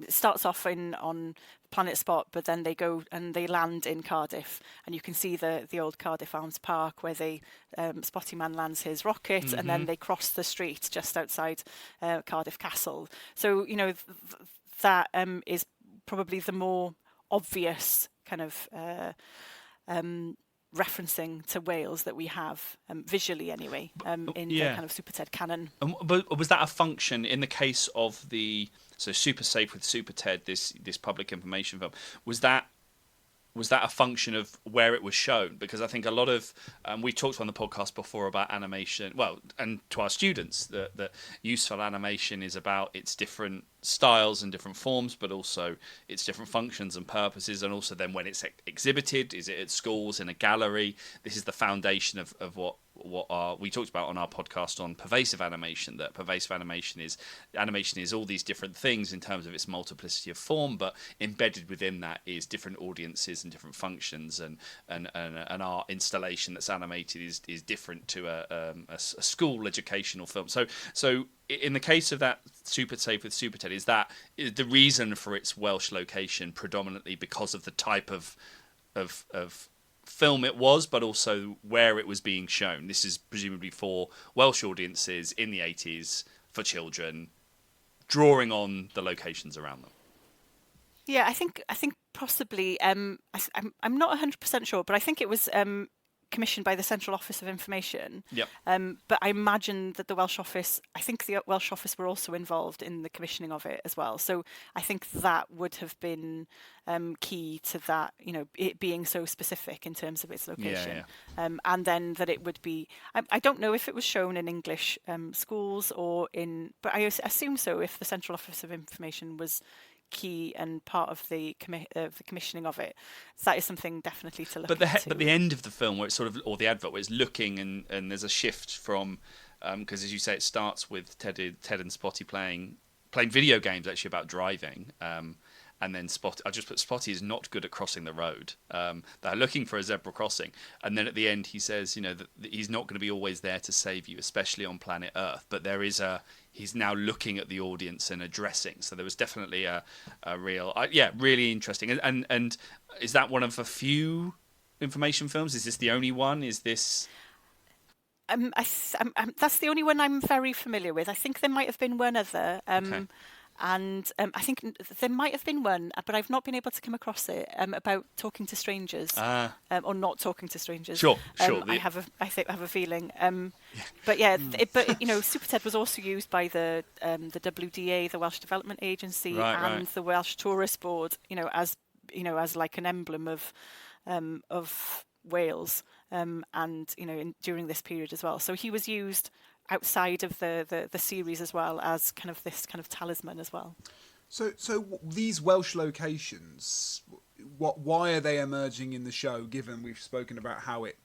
starts off on Planet Spot, but then they go and they land in Cardiff, and you can see the old Cardiff Arms Park where Spotty Man lands his rocket, and then they cross the street just outside Cardiff Castle. So that is probably the more obvious kind of referencing to Wales that we have visually anyway in the kind of Super Ted canon. But was that a function in the case of Super Safe with Super Ted, this public information film? Was that a function of where it was shown? Because I think a lot of we talked on the podcast before about animation, and to our students that useful animation is about its different styles and different forms, but also its different functions and purposes, and also then when it's exhibited, is it at schools, in a gallery? This is the foundation of what we talked about on our podcast on pervasive animation, that pervasive animation is all these different things in terms of its multiplicity of form, but embedded within that is different audiences and different functions, and our installation that's animated is different to a school educational film. So in the case of that Super Safe with Super Ted, is the reason for its Welsh location predominantly because of the type of film it was, but also where it was being shown? This is presumably for Welsh audiences in the 80s, for children, drawing on the locations around them. Yeah, I think possibly. I'm not 100% sure, but I think it was commissioned by the Central Office of Information. Yep. But I imagine that the Welsh Office, I think the Welsh Office were also involved in the commissioning of it as well. So I think that would have been key to that, it being so specific in terms of its location. Yeah. And then that it would be, I don't know if it was shown in English schools but I assume so, if the Central Office of Information was key and part of the commissioning of it. So that is something definitely to look into. But the end of the film, where it's sort of, or the advert, where it's looking and there's a shift from, because as you say, it starts with Ted and Spotty playing video games actually about driving, and then I just put Spotty is not good at crossing the road. They're looking for a zebra crossing, and then at the end he says, that he's not going to be always there to save you, especially on planet Earth. But he's now looking at the audience and addressing. So there was definitely a real, really interesting. And is that one of a few information films? Is this the only one? Is this? That's the only one I'm very familiar with. I think there might have been one other. Okay. And I think there might have been one, but I've not been able to come across it, about talking to strangers, or not talking to strangers. Sure. I have a feeling. But yeah, SuperTed was also used by the WDA, the Welsh Development Agency, and the Welsh Tourist Board, as like an emblem of Wales, and during this period as well. So he was used outside of the series as well as kind of this kind of talisman as well. So these Welsh locations, why are they emerging in the show, given we've spoken about how it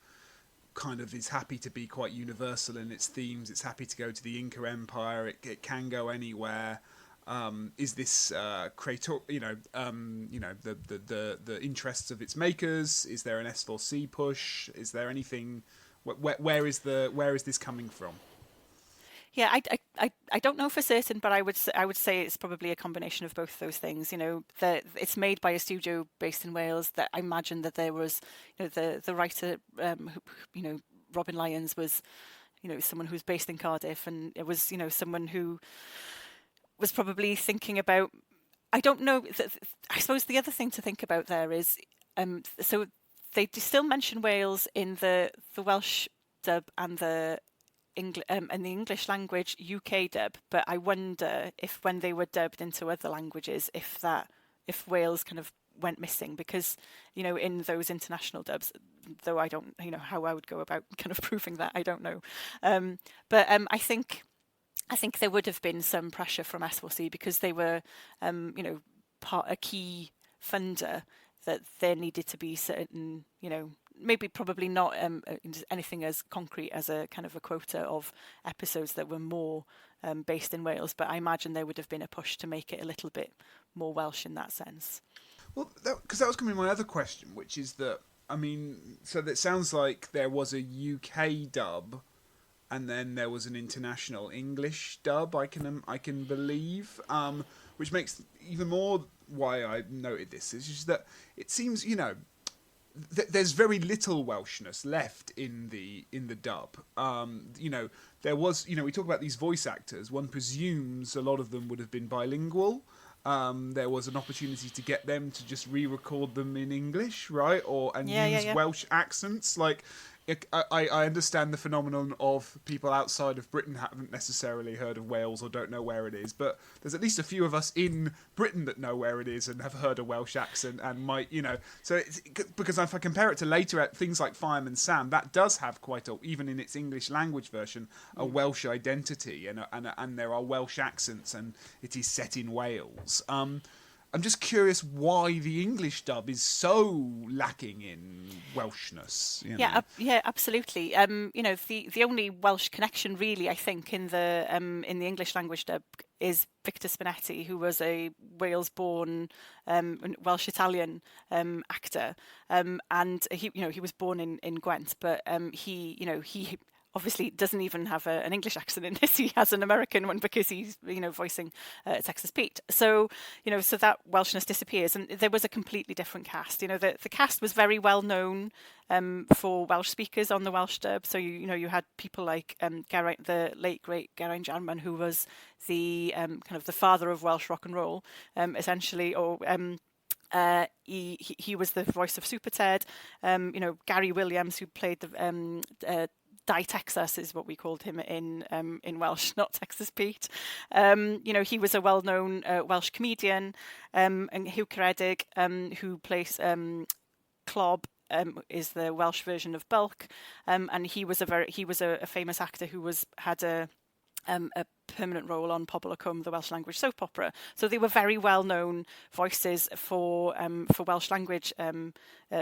kind of is happy to be quite universal in its themes, it's happy to go to the Inca Empire, it can go anywhere. Is this creator, the interests of its makers? Is there an S4C push? Is there anything? Where is this coming from? Yeah, I don't know for certain, but I would say it's probably a combination of both those things. It's made by a studio based in Wales. That I imagine that there was, the writer, Robin Lyons was, someone who's based in Cardiff, and it was, someone who was probably thinking about. I don't know. I suppose the other thing to think about there is, so they still mention Wales in the Welsh dub and the English language UK dub, but I wonder if when they were dubbed into other languages, if Wales kind of went missing, because in those international dubs, though I don't how I would go about kind of proving that, I don't know, but I think there would have been some pressure from S4C because they were a key funder, that there needed to be certain probably not anything as concrete as a kind of a quota of episodes that were more based in Wales, but I imagine there would have been a push to make it a little bit more Welsh in that sense. Well, because that was going to be my other question, which is that, so that sounds like there was a UK dub, and then there was an international English dub, I can believe, which makes even more why I noted this, is just that it seems, there's very little Welshness left in the dub. There was, we talk about these voice actors. One presumes a lot of them would have been bilingual. There was an opportunity to get them to just re-record them in English, right? Use Welsh accents. Like, I understand the phenomenon of people outside of Britain haven't necessarily heard of Wales or don't know where it is, but there's at least a few of us in Britain that know where it is and have heard a Welsh accent and might, so it's, because if I compare it to later things like Fireman Sam, that does have quite even in its English language version, a Welsh identity and there are Welsh accents and it is set in Wales. I'm just curious why the English dub is so lacking in Welshness. Yeah, absolutely. The only Welsh connection really, I think, in the English language dub is Victor Spinetti, who was a Wales-born Welsh Italian actor, and he was born in Gwent, but he obviously doesn't even have an English accent in this. He has an American one because he's voicing Texas Pete. So so that Welshness disappears, and there was a completely different cast. The cast was very well known for Welsh speakers on the Welsh dub. So you had people like the late great Geraint Jarman, who was the kind of the father of Welsh rock and roll, essentially, or he was the voice of SuperTed. Gary Williams, who played the Die Texas is what we called him in Welsh, not Texas Pete. He was a well-known Welsh comedian, and Hugh Caredig, who plays Clob, is the Welsh version of Bulk, and he was a famous actor who had a a permanent role on Pobl y Cwm, the Welsh language soap opera. So they were very well-known voices for Welsh language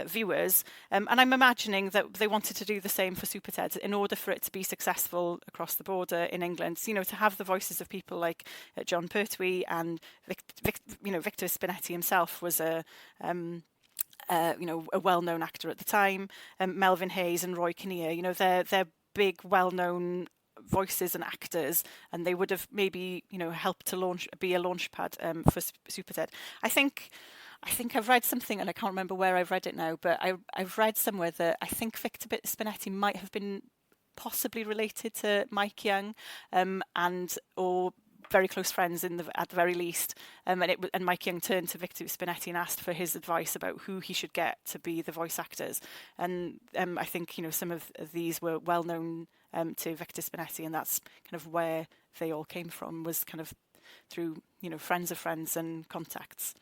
viewers. And I'm imagining that they wanted to do the same for SuperTed in order for it to be successful across the border in England. So, to have the voices of people like John Pertwee and Victor Spinetti himself was a well-known actor at the time. Melvin Hayes and Roy Kinnear, they're big, well-known voices and actors, and they would have maybe helped to be a launchpad for SuperTed. I think I've read something, and I can't remember where I've read it now, but I've read somewhere that I think Victor Spinetti might have been possibly related to Mike Young, or very close friends at the very least. And Mike Young turned to Victor Spinetti and asked for his advice about who he should get to be the voice actors. And I think some of these were well known to Victor Spinetti, and that's kind of where they all came from, was kind of through friends of friends and contacts.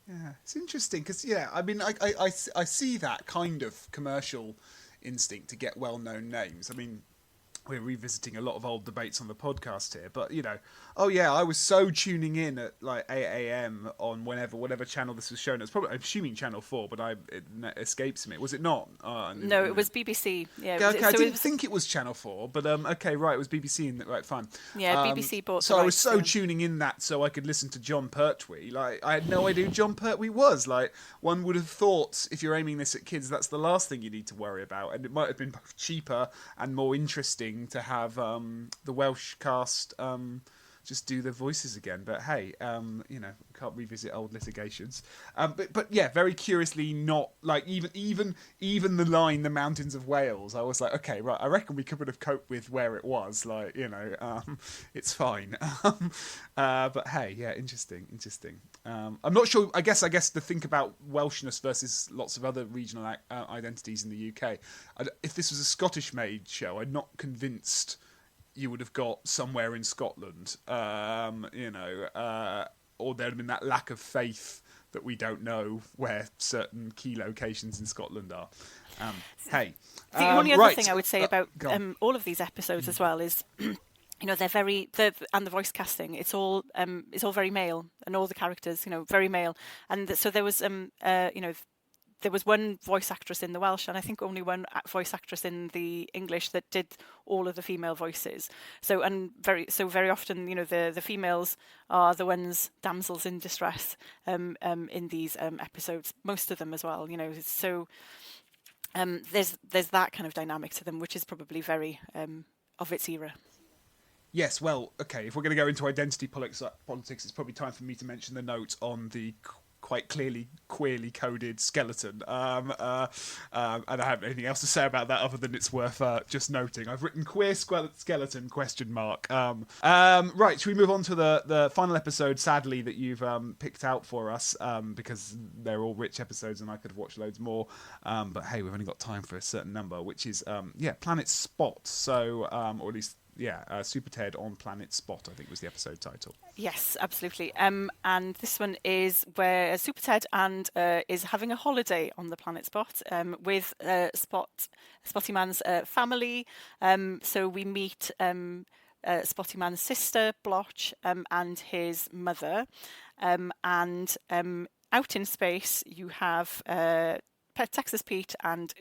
Yeah, it's interesting because I see that kind of commercial instinct to get well-known names. I mean, we're revisiting a lot of old debates on the podcast here, but I was so tuning in at like 8 a.m. on whatever channel this was shown. It's probably, I'm assuming Channel 4, but it escapes me. Was it not? No, it was BBC. Yeah. Okay, I didn't think it was Channel 4, but okay, right, it was BBC. Right, fine. Yeah, BBC bought. So I was so tuning in that so I could listen to John Pertwee. Like, I had no idea who John Pertwee was. Like, one would have thought if you're aiming this at kids, that's the last thing you need to worry about, and it might have been both cheaper and more interesting to have the Welsh cast just do the voices again. But hey, can't revisit old litigations. But yeah, very curiously, not like even the line "the mountains of Wales." I was like, okay, right. I reckon we could have coped with where it was. Like, it's fine. But hey, yeah, interesting. I'm not sure. I guess to think about Welshness versus lots of other regional identities in the UK. If this was a Scottish-made show, I'm not convinced you would have got somewhere in Scotland, or there'd have been that lack of faith that we don't know where certain key locations in Scotland are. The only other thing I would say about all of these episodes as well is, they're very and the voice casting. It's all very male, and all the characters, very male. And so there was there was one voice actress in the Welsh, and I think only one voice actress in the English that did all of the female voices. So very often, the females are the ones, damsels in distress, in these episodes. Most of them as well, So there's that kind of dynamic to them, which is probably very of its era. Yes, well, okay. If we're going to go into identity politics, it's probably time for me to mention the note on the quite clearly queerly coded skeleton, and I haven't anything else to say about that other than it's worth just noting. I've written queer skeleton ? Right, should we move on to the final episode, sadly, that you've picked out for us, because they're all rich episodes and I could have watched loads more, but hey, we've only got time for a certain number, which is Planet Spot. So or at least SuperTed on Planet Spot, I think was the episode title. Yes, absolutely. And this one is where SuperTed is having a holiday on the planet Spot with Spotty Man's family. So we meet Spotty Man's sister, Bloch, and his mother. And out in space, you have Texas Pete and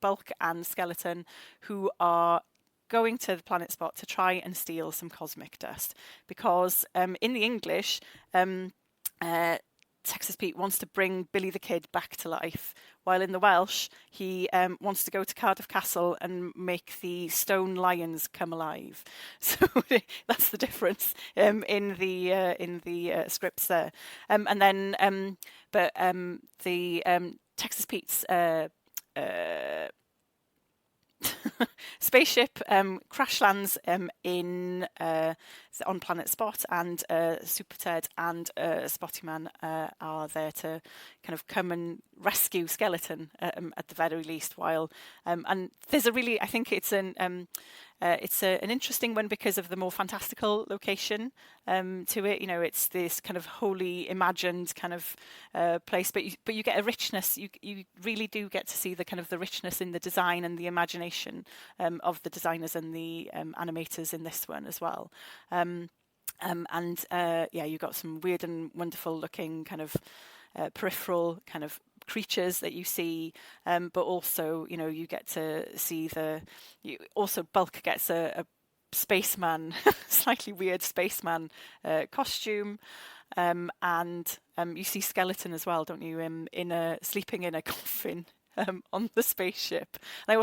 Bulk and Skeleton, who are going to the planet Spot to try and steal some cosmic dust, because in the English, Texas Pete wants to bring Billy the Kid back to life, while in the Welsh he wants to go to Cardiff Castle and make the stone lions come alive. So that's the difference in the scripts there. And then, the Texas Pete's spaceship crash lands on Planet Spot, and SuperTed and Spotty Man are there to kind of come and rescue Skeleton at the very least. While and there's I think it's an interesting one because of the more fantastical location to it. It's this kind of wholly imagined kind of place, but you get a richness. You really do get to see the kind of the richness in the design and the imagination collaboration of the designers and the animators in this one as well. You've got some weird and wonderful looking kind of peripheral kind of creatures that you see, but also, you get to see Bulk gets a spaceman, slightly weird spaceman costume, and you see Skeleton as well, don't you? Sleeping in a coffin. On the spaceship. And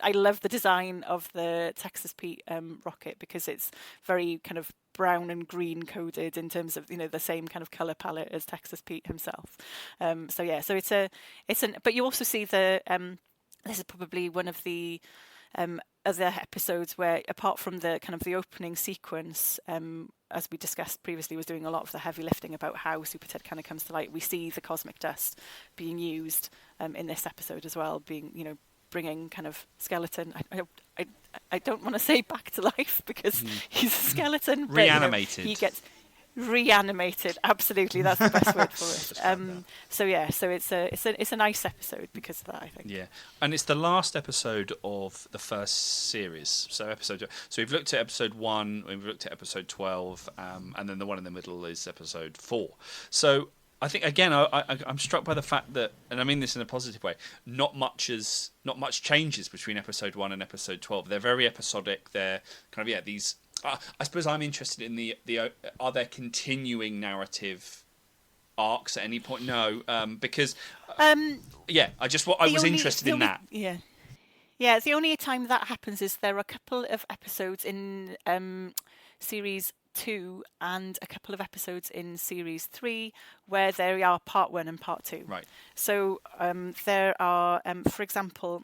I love the design of the Texas Pete rocket, because it's very kind of brown and green coded in terms of the same kind of color palette as Texas Pete himself. But you also see this is probably one of the other episodes where, apart from the kind of the opening sequence, as we discussed previously, was doing a lot of the heavy lifting about how SuperTed kind of comes to light. We see the cosmic dust being used in this episode as well, being bringing kind of Skeleton. I don't want to say back to life, because he's a skeleton. Reanimated. But, he gets reanimated. Absolutely, that's the best word for it. So it's a nice episode because of that, I think. Yeah, and it's the last episode of the first series. So we've looked at episode 1, we've looked at episode 12, and then the one in the middle is episode 4. So I think, again, I'm struck by the fact that, and I mean this in a positive way, not much changes between episode 1 and episode 12. They're very episodic. They're kind of these. I suppose I'm interested in the are there continuing narrative arcs at any point? No, because I was interested in that. Yeah. The only time that happens is there are a couple of episodes in series 2 and a couple of episodes in series 3 where there are part 1 and part 2. Right. So there are, for example,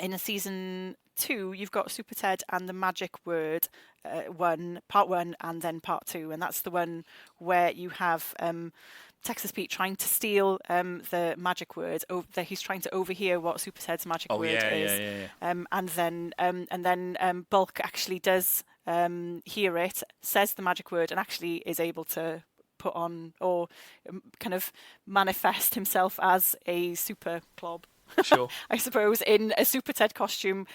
in a season 2, you've got SuperTed and the Magic Word, part 1 and then part 2, and that's the one where you have Texas Pete trying to steal the magic word. He's trying to overhear what SuperTed's magic word is. And then Bulk actually does hear it, says the magic word, and actually is able to put on or kind of manifest himself as a super clob. Sure. I suppose, in a SuperTed costume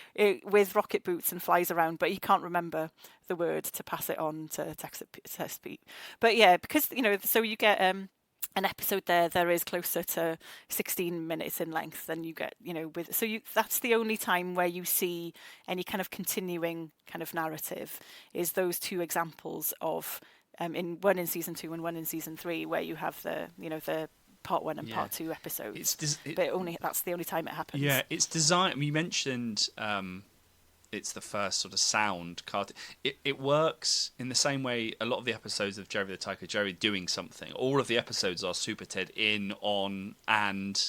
with rocket boots, and flies around, but he can't remember the word to pass it on to Texas Pete. But yeah, because, so you get an episode there is closer to 16 minutes in length than you get, that's the only time where you see any kind of continuing kind of narrative, is those two examples of, one in season 2 and one in season 3, where you have the part 1 and part 2 episodes, but that's the only time it happens. Yeah, it's designed. You mentioned it's the first sort of sound card. It works in the same way a lot of the episodes of Jerry the Tyke are Jerry doing something. All of the episodes are SuperTed in, on, and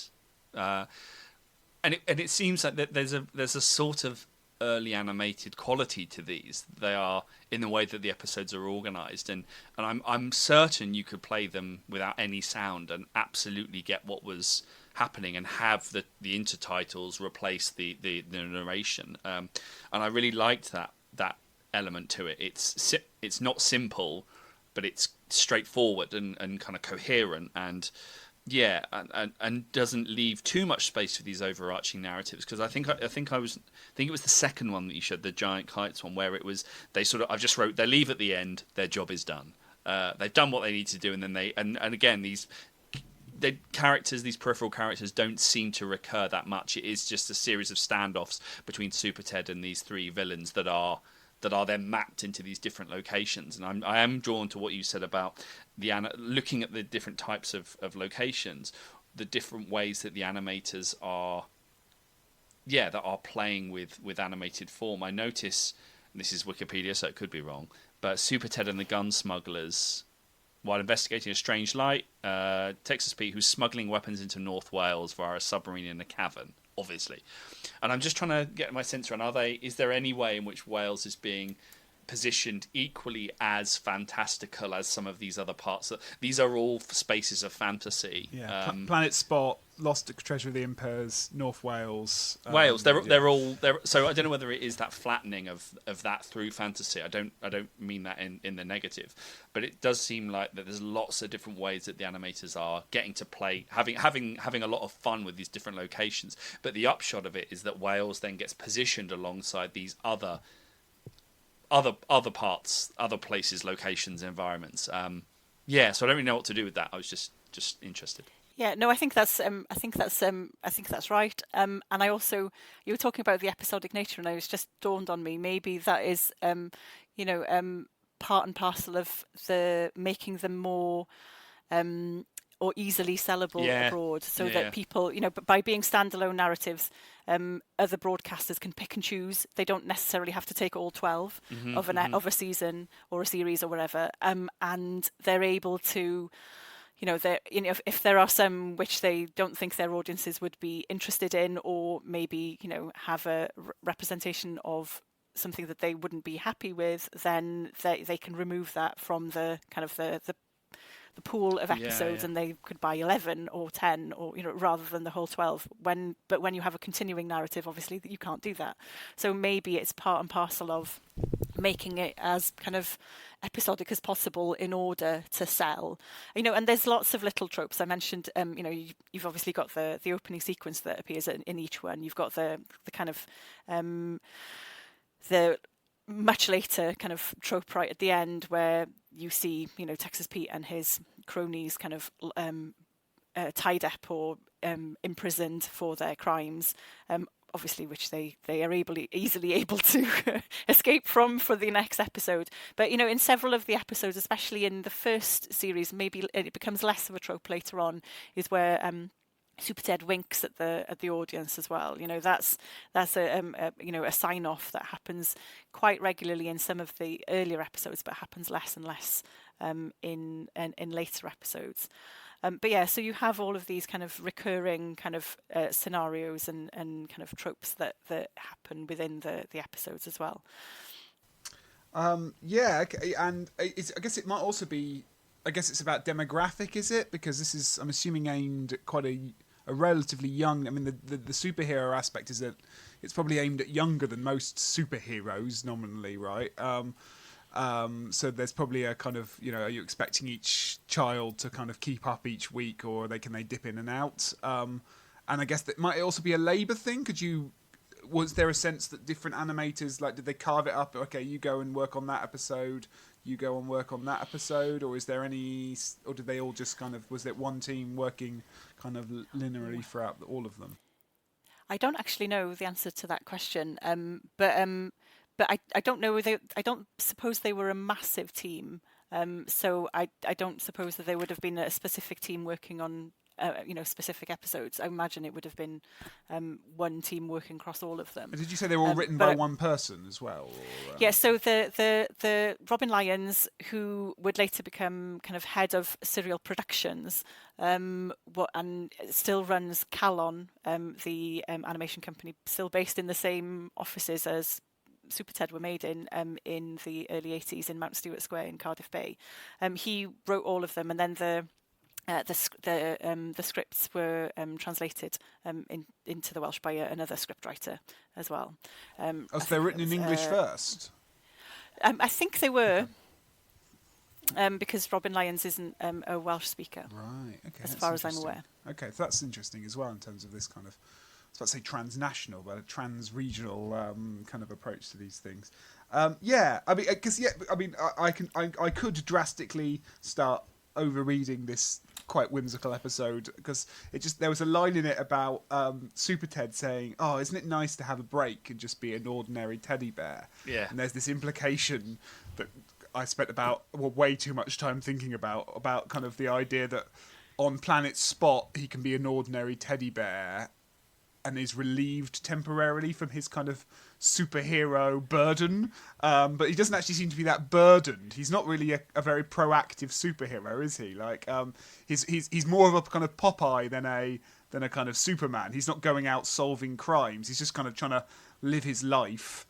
it seems like that there's a sort of early animated quality to these. They are in the way that the episodes are organised, and I'm certain you could play them without any sound and absolutely get what was happening, and have the intertitles replace the narration. And I really liked that element to it. It's not simple, but it's straightforward and kind of coherent, and and doesn't leave too much space for these overarching narratives. Because I think it was the second one that you showed, the giant kites one, where it was I just wrote, they leave at the end, their job is done. They've done what they need to do, and then and again these peripheral characters don't seem to recur that much. It is just a series of standoffs between SuperTed and these three villains that are then mapped into these different locations. And I am drawn to what you said about looking at the different types of locations, the different ways that the animators are playing with animated form. I notice, and this is Wikipedia, so it could be wrong, but SuperTed and the Gun Smugglers, while investigating a strange light, Texas Pete, who's smuggling weapons into North Wales via a submarine in a cavern, obviously. And I'm just trying to get my sense around, is there any way in which Wales is being positioned equally as fantastical as some of these other parts. These are all spaces of fantasy. Yeah, Planet Spot, Lost Treasure of the Impers, North Wales. Wales, they're all. So I don't know whether it is that flattening of that through fantasy. I don't mean that in the negative, but it does seem like that there's lots of different ways that the animators are getting to play, having a lot of fun with these different locations. But the upshot of it is that Wales then gets positioned alongside these other parts, other places, locations, environments. So I don't really know what to do with that. I was just interested. Yeah, no, I think that's right. And I also, you were talking about the episodic nature, and it was just dawned on me. Maybe that is, part and parcel of the making them more, or easily sellable abroad, so that people, but by being standalone narratives, other broadcasters can pick and choose. They don't necessarily have to take all 12 of a season or a series or whatever, and they're able to. If there are some which they don't think their audiences would be interested in, or maybe have a representation of something that they wouldn't be happy with, then they can remove that from the kind of the pool of episodes, and they could buy 11 or 10, or rather than the whole 12. But when you have a continuing narrative, obviously that you can't do that. So maybe it's part and parcel of making it as kind of episodic as possible in order to sell. And there's lots of little tropes. I mentioned, you've obviously got the opening sequence that appears in each one. You've got the kind of the much later kind of trope right at the end, where you see, Texas Pete and his cronies kind of tied up or imprisoned for their crimes. Obviously, which they are easily able to escape from for the next episode. But in several of the episodes, especially in the first series, maybe it becomes less of a trope later on, is where SuperTed winks at the audience as well. That's a sign off that happens quite regularly in some of the earlier episodes, but happens less and less in later episodes. So you have all of these kind of recurring kind of scenarios and kind of tropes that happen within the episodes as well. Okay. And I guess it might also be, it's about demographic, is it? Because this is, I'm assuming, aimed at quite a relatively young. I mean, the superhero aspect is that it's probably aimed at younger than most superheroes nominally, right? So there's probably a kind of, are you expecting each child to kind of keep up each week, or can they dip in and out? And I guess that might also be a labour thing. Was there a sense that different animators, did they carve it up? Okay, you go and work on that episode, you go and work on that episode, or did they all just kind of, was it one team working kind of linearly throughout all of them? I don't actually know the answer to that question, but I don't know. I don't suppose they were a massive team, so I don't suppose that there would have been a specific team working on specific episodes. I imagine it would have been one team working across all of them. Did you say they were all written by one person as well? Or, Yeah, so the Robin Lyons, who would later become kind of head of serial productions, and still runs Calon, the animation company, still based in the same offices as SuperTed were made in the early 80s in Mount Stewart Square in Cardiff Bay. He wrote all of them, and then the scripts were translated into the Welsh by another scriptwriter as well. So they're written in English first? I think they were, because Robin Lyons isn't a Welsh speaker. Right, okay. As far as I'm aware. Okay, so that's interesting as well in terms of this kind of, I was about to say transnational, but a trans-regional kind of approach to these things. I could drastically start overreading this quite whimsical episode, because there was a line in it about SuperTed saying, "Oh, isn't it nice to have a break and just be an ordinary teddy bear?" Yeah. And there's this implication that I spent way too much time thinking about kind of the idea that on Planet Spot he can be an ordinary teddy bear and is relieved temporarily from his kind of superhero burden, but he doesn't actually seem to be that burdened. He's not really a very proactive superhero, is he? He's more of a kind of Popeye than a kind of Superman. He's not going out solving crimes. He's just kind of trying to live his life.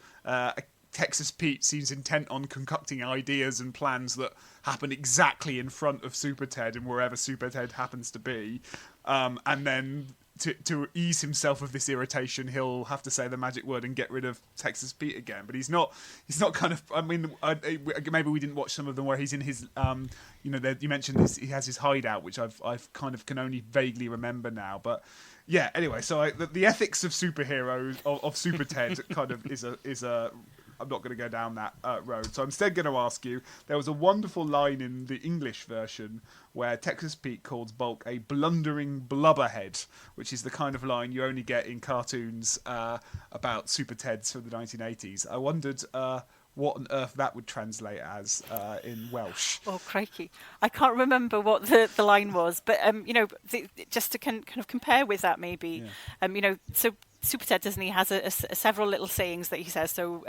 Texas Pete seems intent on concocting ideas and plans that happen exactly in front of Super Ted and wherever Super Ted happens to be, and then to ease himself of this irritation, he'll have to say the magic word and get rid of Texas Pete again. But he's not kind of. I mean, maybe we didn't watch some of them where he's in his. You mentioned this. He has his hideout, which I've kind of can only vaguely remember now. But yeah, anyway, so the ethics of superheroes of Super Ted kind of is a. I'm not going to go down that road. So I'm instead going to ask you, there was a wonderful line in the English version where Texas Pete calls Bulk a blundering blubberhead, which is the kind of line you only get in cartoons about Super Teds from the 1980s. I wondered what on earth that would translate as in Welsh. Oh, crikey. I can't remember what the line was, but, just to kind of compare with that maybe, so Super Ted, doesn't he, has several little sayings that he says. So,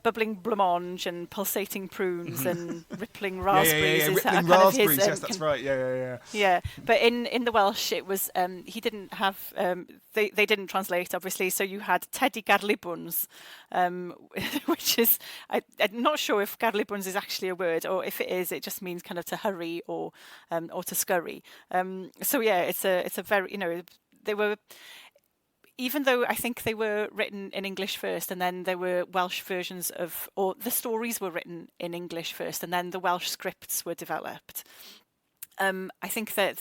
bubbling blancmange and pulsating prunes and rippling raspberries. Rippling raspberries. Yes, that's right. Yeah. Yeah, but in the Welsh, it was he didn't have they didn't translate obviously. So you had Teddy Garlibuns, which is I'm not sure if Garlibuns is actually a word, or if it is, it just means kind of to hurry or to scurry. So yeah, it's a very they were. Even though I think they were written in English first, and then there were Welsh versions or the stories were written in English first, and then the Welsh scripts were developed. I think that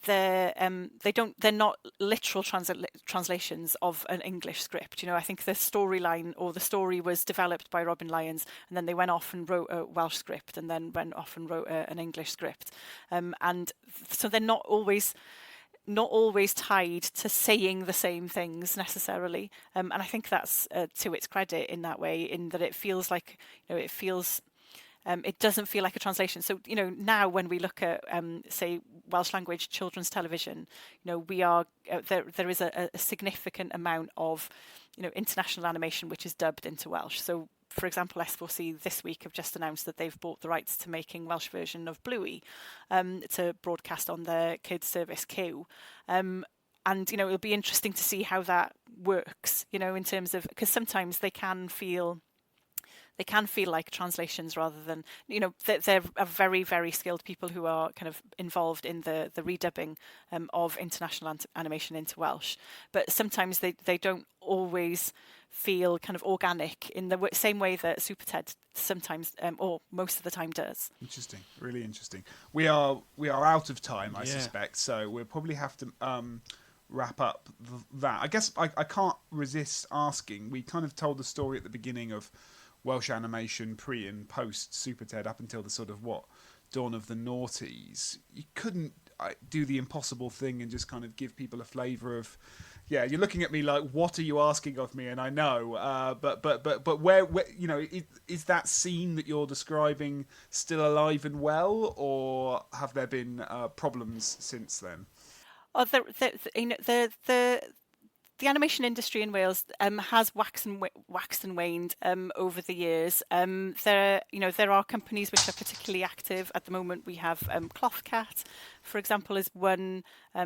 they're not literal translations of an English script. I think the storyline or the story was developed by Robin Lyons, and then they went off and wrote a Welsh script, and then went off and wrote an English script, and so they're not always tied to saying the same things necessarily, and I think that's to its credit in that way, in that it feels like it doesn't feel like a translation. So now when we look at say Welsh language children's television, we are there is a significant amount of international animation which is dubbed into Welsh. So for example, S4C this week have just announced that they've bought the rights to making Welsh version of Bluey to broadcast on their kids service Q. And it'll be interesting to see how that works. In terms of, because sometimes they can feel like translations rather than, they're a very, very skilled people who are kind of involved in the redubbing of international animation into Welsh. But sometimes they don't always feel kind of organic in the same way that Super Ted sometimes or most of the time does. Interesting, really interesting. We are out of time, I suspect, so we'll probably have to wrap up that. I guess I can't resist asking, we kind of told the story at the beginning of Welsh animation pre and post Super Ted up until the sort of dawn of the noughties. You couldn't do the impossible thing and just kind of give people a flavour of, you're looking at me like, what are you asking of me? And I know, but where is that scene that you're describing still alive and well, or have there been problems since then? Oh, the animation industry in Wales has waxed and waned over the years. There are companies which are particularly active at the moment. We have Clothcat, for example, is one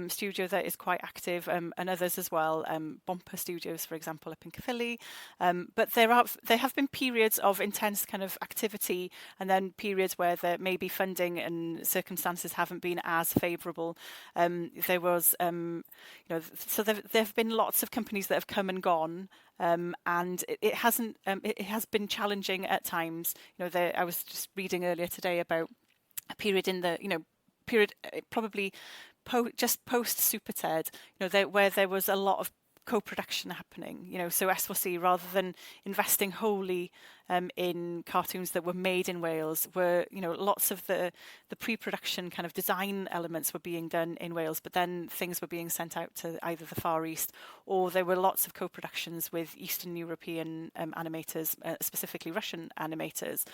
studio that is quite active, and others as well. Bomper Studios, for example, up in Caerphilly. But there have been periods of intense kind of activity, and then periods where there maybe funding and circumstances haven't been as favourable. There was, so there have been lots of companies that have come and gone. And it hasn't. It has been challenging at times. I was just reading earlier today about a period in the period probably just post Super Ted. Where there was a lot of co-production happening. So S4C, rather than investing wholly in cartoons that were made in Wales, were lots of the pre-production kind of design elements were being done in Wales, but then things were being sent out to either the Far East, or there were lots of co-productions with Eastern European animators, specifically Russian animators,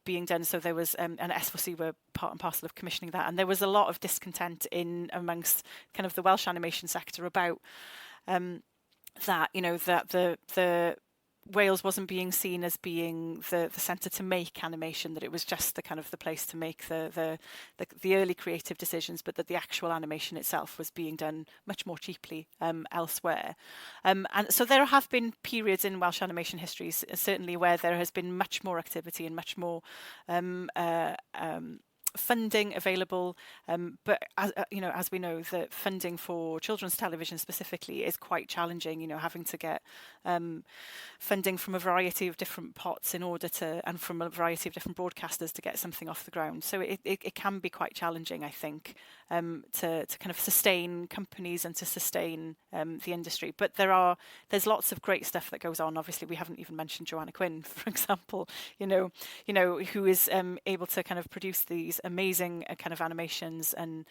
being done. So there was and S4C were part and parcel of commissioning that, and there was a lot of discontent amongst kind of the Welsh animation sector about that, that the Wales wasn't being seen as being the centre to make animation, that it was just the kind of the place to make the early creative decisions, but that the actual animation itself was being done much more cheaply elsewhere. And so there have been periods in Welsh animation history, certainly, where there has been much more activity and much more funding available, but as we know, the funding for children's television specifically is quite challenging. Having to get funding from a variety of different pots and from a variety of different broadcasters to get something off the ground. So it can be quite challenging, I think, to kind of sustain companies and to sustain the industry. But there's lots of great stuff that goes on. Obviously, we haven't even mentioned Joanna Quinn, for example. Who is able to kind of produce these amazing kind of animations and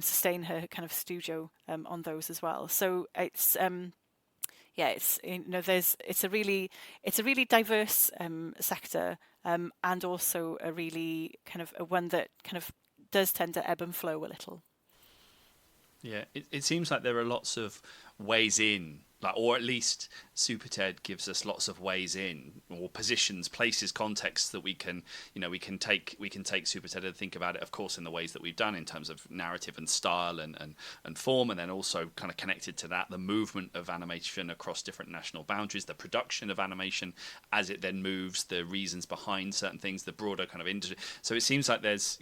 sustain her kind of studio on those as well. So it's it's a really diverse sector, and also a really kind of a one that kind of does tend to ebb and flow a little. Yeah, it seems like there are lots of ways in, or at least SuperTed gives us lots of ways in, or positions, places, contexts that we can take SuperTed and think about it, of course, in the ways that we've done in terms of narrative and style and form, and then also kind of connected to that, the movement of animation across different national boundaries, the production of animation as it then moves, the reasons behind certain things, the broader kind of industry. So it seems like there's,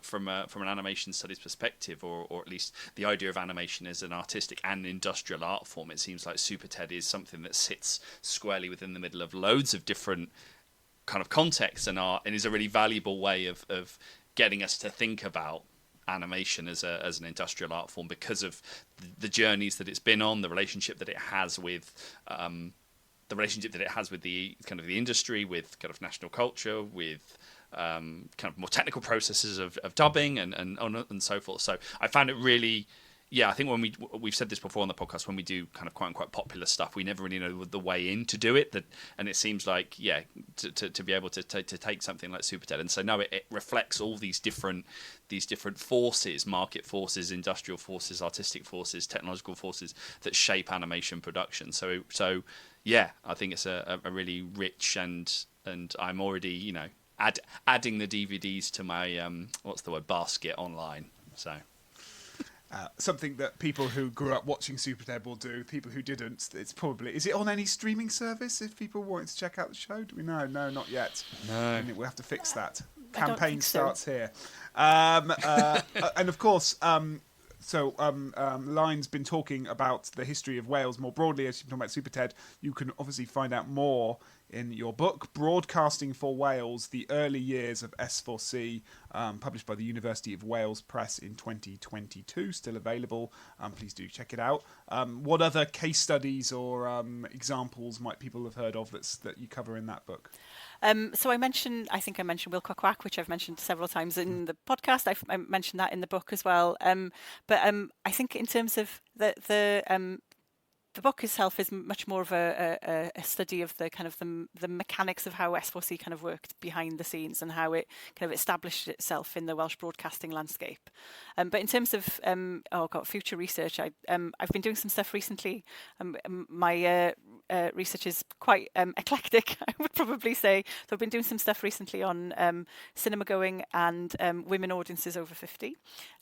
from an animation studies perspective, or at least the idea of animation as an artistic and industrial art form, it seems like SuperTed is something that sits squarely within the middle of loads of different kind of contexts and art, and is a really valuable way of getting us to think about animation as an industrial art form, because of the journeys that it's been on, the relationship that it has with the kind of the industry, with kind of national culture, with kind of more technical processes of dubbing and so forth. So I found it really. Yeah, I think when we've said this before on the podcast, when we do kind of quote unquote popular stuff, we never really know the way in to do it. And it seems like to be able to take something like SuperTed and say no, it reflects all these different forces, market forces, industrial forces, artistic forces, technological forces that shape animation production. So yeah, I think it's a really rich and I'm already adding the DVDs to my basket online. So. Something that people who grew up watching SuperTed will do. People who didn't, is it on any streaming service if people wanted to check out the show? Do we know? No, not yet. No. We'll have to fix that. I don't Campaign think so. starts here. And of course, Elain's been talking about the history of Wales more broadly as you've been talking about SuperTed. You can obviously find out more in your book, Broadcasting for Wales, The Early Years of S4C, published by the University of Wales Press in 2022, still available. Please do check it out. What other case studies or examples might people have heard of that you cover in that book? So I think I mentioned Will Quack Quack, which I've mentioned several times in the podcast. I mentioned that in the book as well. But I think in terms of the book itself is much more of a study of the kind of the mechanics of how S4C kind of worked behind the scenes and how it kind of established itself in the Welsh broadcasting landscape. But in terms of future research, I've been doing some stuff recently. My research is quite eclectic, I would probably say. So I've been doing some stuff recently on cinema going and women audiences over 50.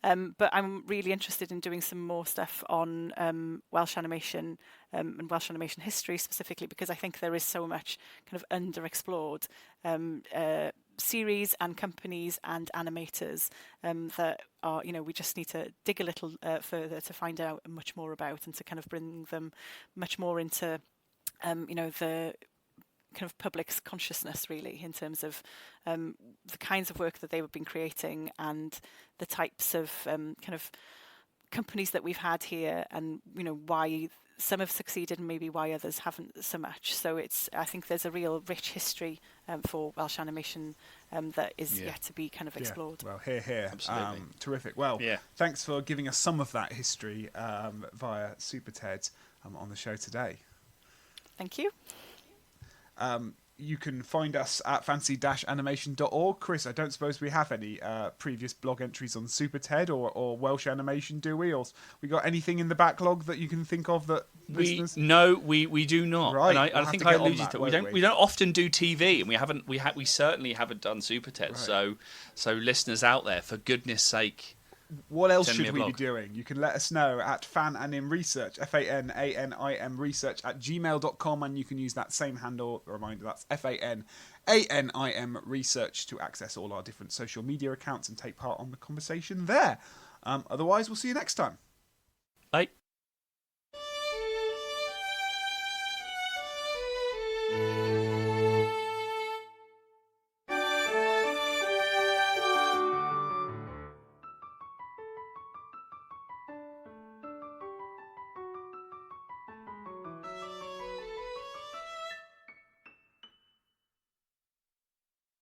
But I'm really interested in doing some more stuff on Welsh animation and Welsh animation history specifically, because I think there is so much kind of underexplored series and companies and animators that are, we just need to dig a little further to find out much more about, and to kind of bring them much more into the kind of public's consciousness, really, in terms of the kinds of work that they've been creating and the types of kind of companies that we've had here, and why some have succeeded and maybe why others haven't so much. So I think there's a real rich history for Welsh animation that is yet to be kind of explored. Yeah. Well, here. Absolutely. Terrific. Well, thanks for giving us some of that history via SuperTed on the show today. Thank you. you can find us at fancy-animation.org. Chris, I don't suppose we have any previous blog entries on SuperTed or Welsh animation, do we? Or we got anything in the backlog that you can think of that listeners? No, we do not. Right, And we'll I think have I to get on alluded that, to it. won't We don't often do TV, and we certainly haven't done SuperTed. Right. So listeners out there, for goodness sake, What else send me should a we be blog. doing? You can let us know at fananimresearch, FANANIM research at gmail.com, and you can use that same handle. A reminder, that's FANANIM research, to access all our different social media accounts and take part on the conversation there. Otherwise, we'll see you next time. Bye.